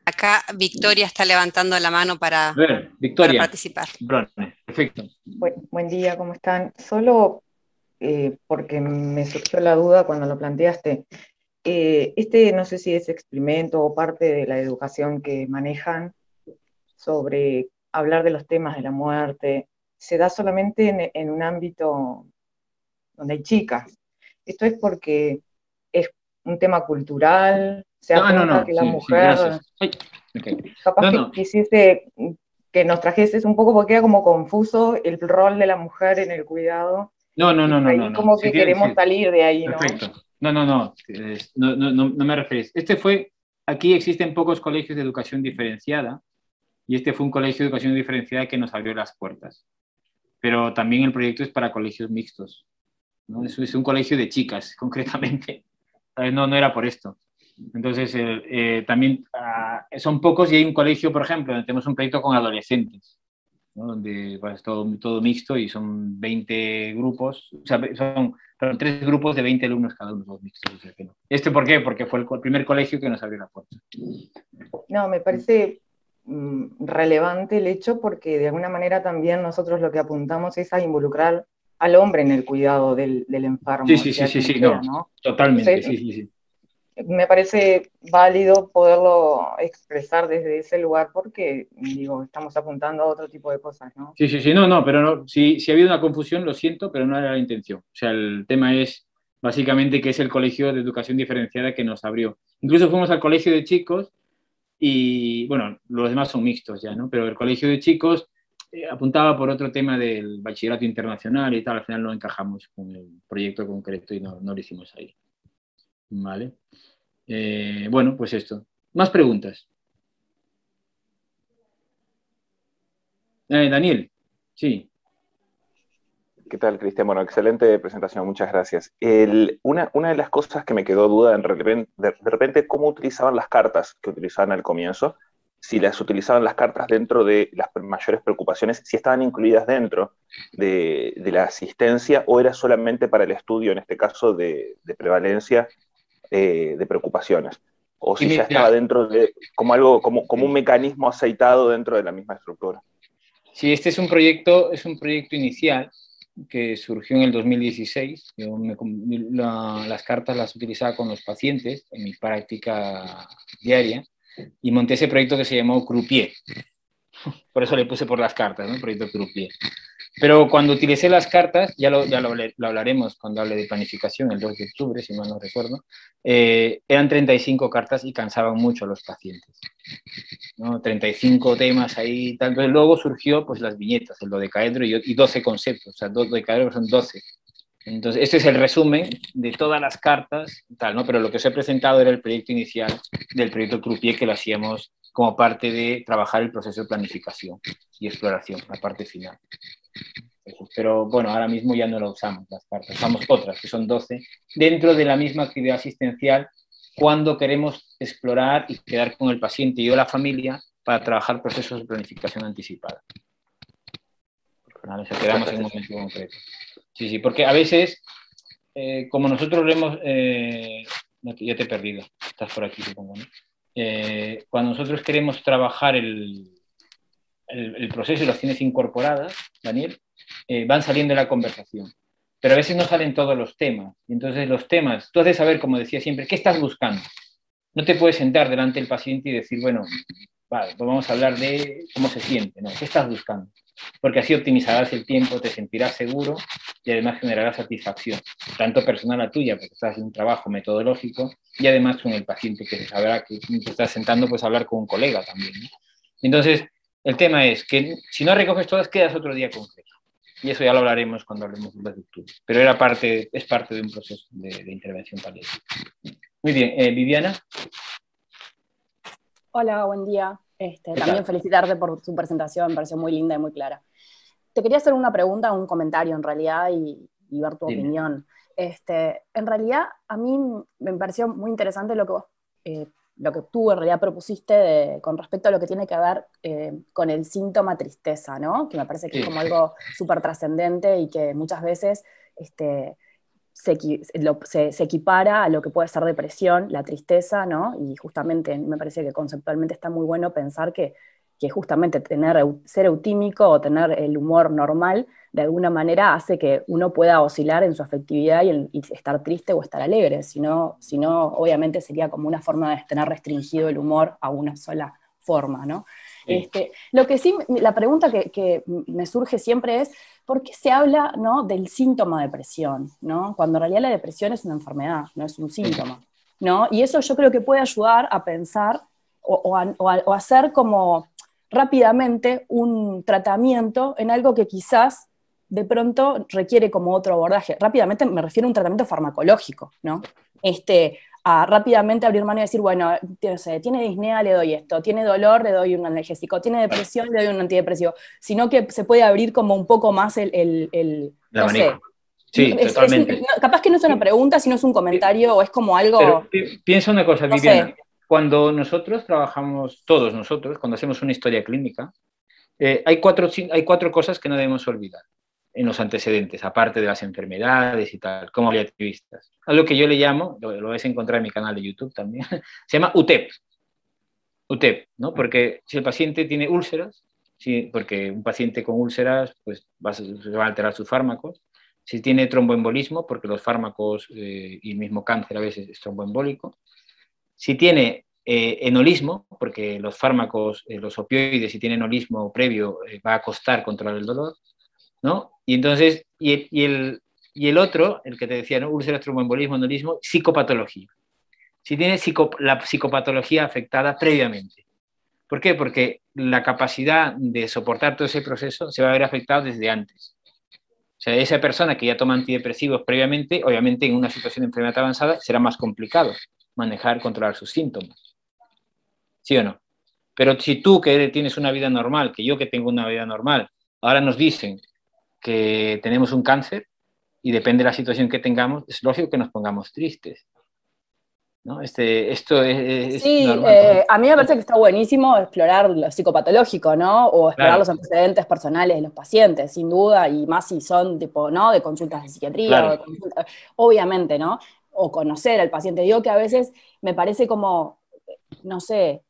Acá Victoria está levantando la mano para, Victoria, para participar. Perfecto. Buen día, ¿cómo están? Solo porque me surgió la duda cuando lo planteaste. No sé si es experimento o parte de la educación que manejan sobre hablar de los temas de la muerte, se da solamente en un ámbito donde hay chicas. Esto es porque es un tema cultural, se apunta que la mujer... Capaz que quisiese que nos trajeses un poco, porque queda como confuso el rol de la mujer en el cuidado. No. Como que queremos salir de ahí, ¿no? Perfecto. No me refieres. Aquí existen pocos colegios de educación diferenciada, y este fue un colegio de educación diferenciada que nos abrió las puertas. Pero también el proyecto es para colegios mixtos, ¿no? Es un colegio de chicas, concretamente. No era por esto. Entonces, también son pocos, y hay un colegio, por ejemplo, donde tenemos un proyecto con adolescentes, ¿no? Donde es todo mixto y son 20 grupos, o sea, son 3 grupos de 20 alumnos cada uno, los mixtos. O sea que no. ¿Por qué? Porque fue el primer colegio que nos abrió la puerta. No, me parece relevante el hecho, porque de alguna manera también nosotros lo que apuntamos es a involucrar al hombre en el cuidado del enfermo. Sí, ¿no? Totalmente, entonces, sí. Me parece válido poderlo expresar desde ese lugar, porque, estamos apuntando a otro tipo de cosas, ¿no? Sí, pero si ha habido una confusión, lo siento, pero no era la intención. O sea, el tema es, básicamente, que es el colegio de educación diferenciada que nos abrió. Incluso fuimos al colegio de chicos, y, bueno, los demás son mixtos ya, ¿no? Pero el colegio de chicos apuntaba por otro tema del bachillerato internacional y tal, al final no encajamos con el proyecto concreto y no lo hicimos ahí. ¿Vale? Bueno, pues esto. ¿Más preguntas? Daniel, sí. ¿Qué tal, Cristian? Bueno, excelente presentación, muchas gracias. Una de las cosas que me quedó duda, de repente, ¿cómo utilizaban las cartas que utilizaban al comienzo? Si las utilizaban las cartas dentro de las mayores preocupaciones, si estaban incluidas dentro de la asistencia, o era solamente para el estudio, en este caso, de prevalencia de preocupaciones, o si ya estaba dentro de, como un mecanismo aceitado dentro de la misma estructura. Sí, este es un proyecto inicial que surgió en el 2016. Yo las cartas las utilizaba con los pacientes en mi práctica diaria, y monté ese proyecto que se llamó Croupier. Por eso le puse por las cartas, ¿no? Proyecto Croupier. Pero cuando utilicé las cartas, ya lo hablaremos cuando hable de planificación, el 2 de octubre, si mal no recuerdo, eran 35 cartas y cansaban mucho a los pacientes, ¿no? 35 temas ahí y tal. Entonces luego surgió pues las viñetas, el dodecaedro y 12 conceptos, o sea, 2 dodecaedros son 12. Entonces, este es el resumen de todas las cartas, tal, ¿no? Pero lo que os he presentado era el proyecto inicial del proyecto Croupier, que lo hacíamos como parte de trabajar el proceso de planificación y exploración, la parte final. Pero bueno, ahora mismo ya no lo usamos las cartas, usamos otras, que son 12, dentro de la misma actividad asistencial, cuando queremos explorar y quedar con el paciente y o la familia para trabajar procesos de planificación anticipada. ¿Vale? O sea, quedamos en un momento concreto. Sí, porque a veces, como nosotros vemos, ya te he perdido, estás por aquí, supongo, ¿no? Cuando nosotros queremos trabajar el proceso y las tienes incorporadas, Daniel, van saliendo de la conversación. Pero a veces no salen todos los temas. Y entonces los temas, tú has de saber, como decía siempre, ¿qué estás buscando? No te puedes sentar delante del paciente y decir, bueno, vale, pues vamos a hablar de cómo se siente, ¿no? ¿Qué estás buscando? Porque así optimizarás el tiempo, te sentirás seguro y además generará satisfacción, tanto personal a tuya, porque estás haciendo un trabajo metodológico, y además con el paciente que se sabrá que te estás sentando, pues hablar con un colega también, ¿no? Entonces, el tema es que si no recoges todas, quedas otro día concreto. Y eso ya lo hablaremos cuando hablemos de los estudios. Pero es parte de un proceso de intervención paliativa. Muy bien, Viviana. Hola, buen día. También felicitarte por tu presentación, me pareció muy linda y muy clara. Te quería hacer una pregunta, un comentario en realidad, y ver tu opinión. En realidad, a mí me pareció muy interesante lo que tú en realidad propusiste con respecto a lo que tiene que ver con el síntoma tristeza, ¿no? Que me parece que es como algo súper trascendente y que muchas veces se equipara a lo que puede ser depresión, la tristeza, ¿no? Y justamente me parece que conceptualmente está muy bueno pensar que justamente ser eutímico o tener el humor normal de alguna manera hace que uno pueda oscilar en su afectividad y estar triste o estar alegre, si no, obviamente sería como una forma de tener restringido el humor a una sola forma, ¿no? Sí. Lo que sí, la pregunta que me surge siempre es, ¿por qué se habla, ¿no?, del síntoma de depresión, ¿no? Cuando en realidad la depresión es una enfermedad, no es un síntoma, ¿no? Y eso yo creo que puede ayudar a pensar o a hacer como rápidamente un tratamiento en algo que quizás de pronto requiere como otro abordaje. Rápidamente me refiero a un tratamiento farmacológico, ¿no? A rápidamente abrir mano y decir, bueno, tiene disnea, le doy esto, tiene dolor, le doy un analgésico, tiene depresión, le doy un antidepresivo, sino que se puede abrir como un poco más no sé. Sí, totalmente. Capaz que no es una pregunta, sino es un comentario o es como algo... Pero piensa una cosa, Viviana. No sé. Cuando nosotros trabajamos, todos nosotros, cuando hacemos una historia clínica, hay cuatro cosas que no debemos olvidar en los antecedentes, aparte de las enfermedades y tal, como paliativistas. Algo que yo le llamo, lo vais a encontrar en mi canal de YouTube también, se llama UTEP. UTEP, ¿no? Porque si el paciente tiene úlceras, porque un paciente con úlceras pues, se va a alterar sus fármacos. Si tiene tromboembolismo, porque los fármacos y el mismo cáncer a veces es tromboembólico. Si tiene enolismo, porque los fármacos, los opioides, si tiene enolismo previo, va a costar controlar el dolor, ¿no? Y entonces, y el otro, el que te decía, ¿no?, úlceras, tromboembolismo, enolismo, psicopatología. Si tiene la psicopatología afectada previamente. ¿Por qué? Porque la capacidad de soportar todo ese proceso se va a ver afectado desde antes. O sea, esa persona que ya toma antidepresivos previamente, obviamente en una situación de enfermedad avanzada será más complicado manejar, controlar sus síntomas. ¿Sí o no? Pero si tú que tienes una vida normal, que yo que tengo una vida normal, ahora nos dicen que tenemos un cáncer y depende de la situación que tengamos, es lógico que nos pongamos tristes, ¿no? Esto es sí, a mí me parece que está buenísimo explorar lo psicopatológico, ¿no? O explorar los antecedentes personales de los pacientes, sin duda, y más si son tipo, ¿no?, de consultas de psiquiatría, o de consultas, obviamente, ¿no? O conocer al paciente. Digo que a veces me parece como, no sé,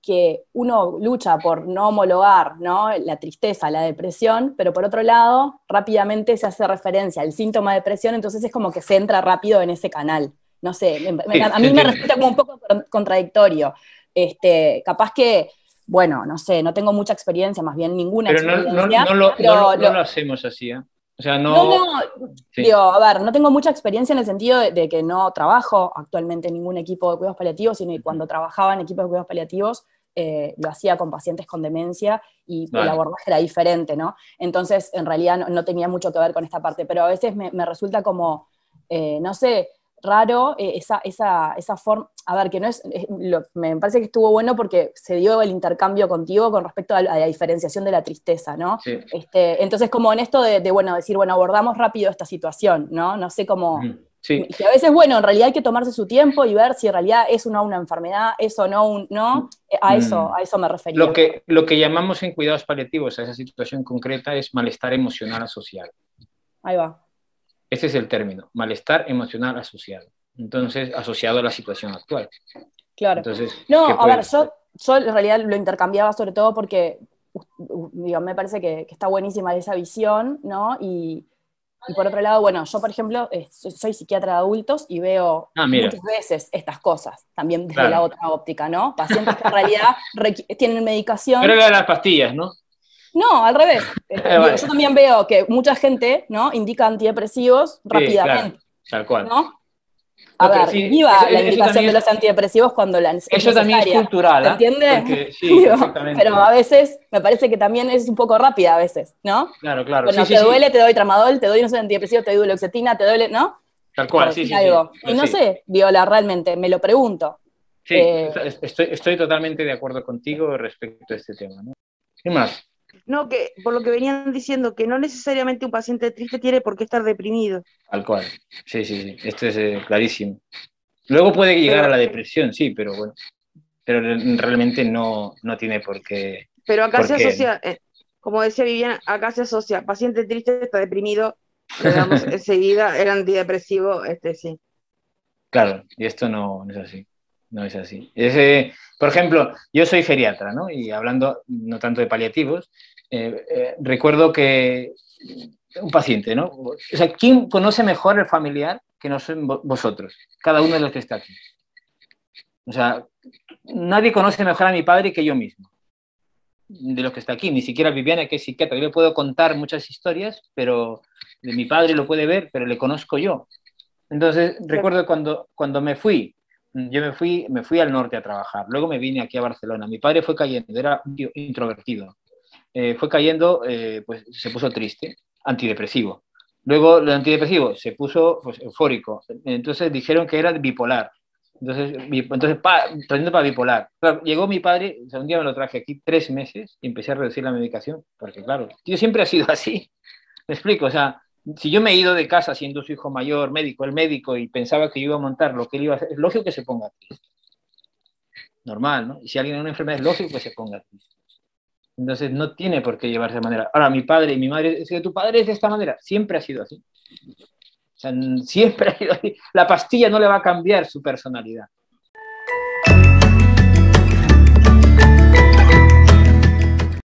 que uno lucha por no homologar, ¿no?, la tristeza, la depresión, pero por otro lado, rápidamente se hace referencia al síntoma de depresión, entonces es como que se entra rápido en ese canal. No sé, a mí me resulta como un poco contradictorio. Capaz que, bueno, no sé, no tengo mucha experiencia, más bien ninguna experiencia. No lo hacemos así, ¿eh? O sea, sí. Digo, a ver, no tengo mucha experiencia en el sentido de que no trabajo actualmente en ningún equipo de cuidados paliativos, sino que cuando trabajaba en equipos de cuidados paliativos lo hacía con pacientes con demencia y el abordaje era diferente, ¿no? Entonces, en realidad no tenía mucho que ver con esta parte, pero a veces me resulta como, no sé, raro esa forma, a ver, que no es, me parece que estuvo bueno porque se dio el intercambio contigo con respecto a la diferenciación de la tristeza, ¿no? Sí. Entonces como en esto de bueno, decir, bueno, abordamos rápido esta situación, ¿no? No sé cómo, sí. Que a veces, bueno, en realidad hay que tomarse su tiempo y ver si en realidad es una enfermedad, es o no, a eso me refería. Lo que llamamos en cuidados paliativos a esa situación concreta es malestar emocional asociado. Ahí va. Ese es el término, malestar emocional asociado. Entonces, asociado a la situación actual. Claro. Entonces, a ver, yo en realidad lo intercambiaba sobre todo porque, digo, me parece que está buenísima esa visión, ¿no? Y por otro lado, bueno, yo por ejemplo soy psiquiatra de adultos y veo muchas veces estas cosas, también desde la otra óptica, ¿no? Pacientes que en realidad tienen medicación. Pero era las pastillas, ¿no? No, al revés. Vale. Yo también veo que mucha gente, ¿no?, indica antidepresivos rápidamente. Claro, tal cual. ¿No? A ver, sí, viva la eso indicación también de los antidepresivos cuando la es Eso también es necesaria. cultural, ¿Se ¿eh? entiende? Porque, sí, Digo, exactamente. pero a veces me parece que también es un poco rápida a veces, ¿no? Claro, claro. Bueno, Sí, te sí, duele, sí. te doy tramadol, te doy no sé, antidepresivo, te doy duloxetina, te duele, ¿no? Tal cual, Por sí, decir sí, algo. sí. Y no Sí. sé, Viola, realmente, me lo pregunto. Sí, estoy totalmente de acuerdo contigo respecto a este tema, ¿no? ¿Qué más? No, que por lo que venían diciendo, que no necesariamente un paciente triste tiene por qué estar deprimido. Tal cual. Sí, sí, sí. Esto es clarísimo. Luego puede llegar a la depresión, sí, pero bueno. Pero realmente no tiene por qué. Pero acá se ¿Por qué? asocia, como decía Viviana, acá se asocia, paciente triste está deprimido, le damos enseguida el antidepresivo, sí. Claro, y esto no es así. No es así. Por ejemplo, yo soy geriatra, ¿no? Y hablando no tanto de paliativos, recuerdo que un paciente, ¿no? O sea, ¿quién conoce mejor el familiar que no son vosotros? Cada uno de los que está aquí. O sea, nadie conoce mejor a mi padre que yo mismo, de los que está aquí, ni siquiera Viviana, que es psiquiatra. Yo le puedo contar muchas historias, pero de mi padre lo puede ver, pero le conozco yo. Entonces, recuerdo cuando me fui al norte a trabajar, luego me vine aquí a Barcelona. Mi padre fue cayendo, era un tío introvertido. Fue cayendo, pues se puso triste, antidepresivo. Luego, el antidepresivo se puso pues, eufórico. Entonces dijeron que era bipolar. Entonces tratando para bipolar. Claro, llegó mi padre, o sea, un día me lo traje aquí 3 meses y empecé a reducir la medicación, porque claro, tío siempre ha sido así. Me explico, o sea, si yo me he ido de casa siendo su hijo mayor, el médico, y pensaba que yo iba a montar lo que él iba a hacer, es lógico que se ponga triste. Normal, ¿no? Y si alguien tiene una enfermedad, es lógico que se ponga triste. Entonces no tiene por qué llevarse de manera. Ahora, mi padre y mi madre, es que tu padre es de esta manera, siempre ha sido así. O sea, siempre ha sido así. La pastilla no le va a cambiar su personalidad.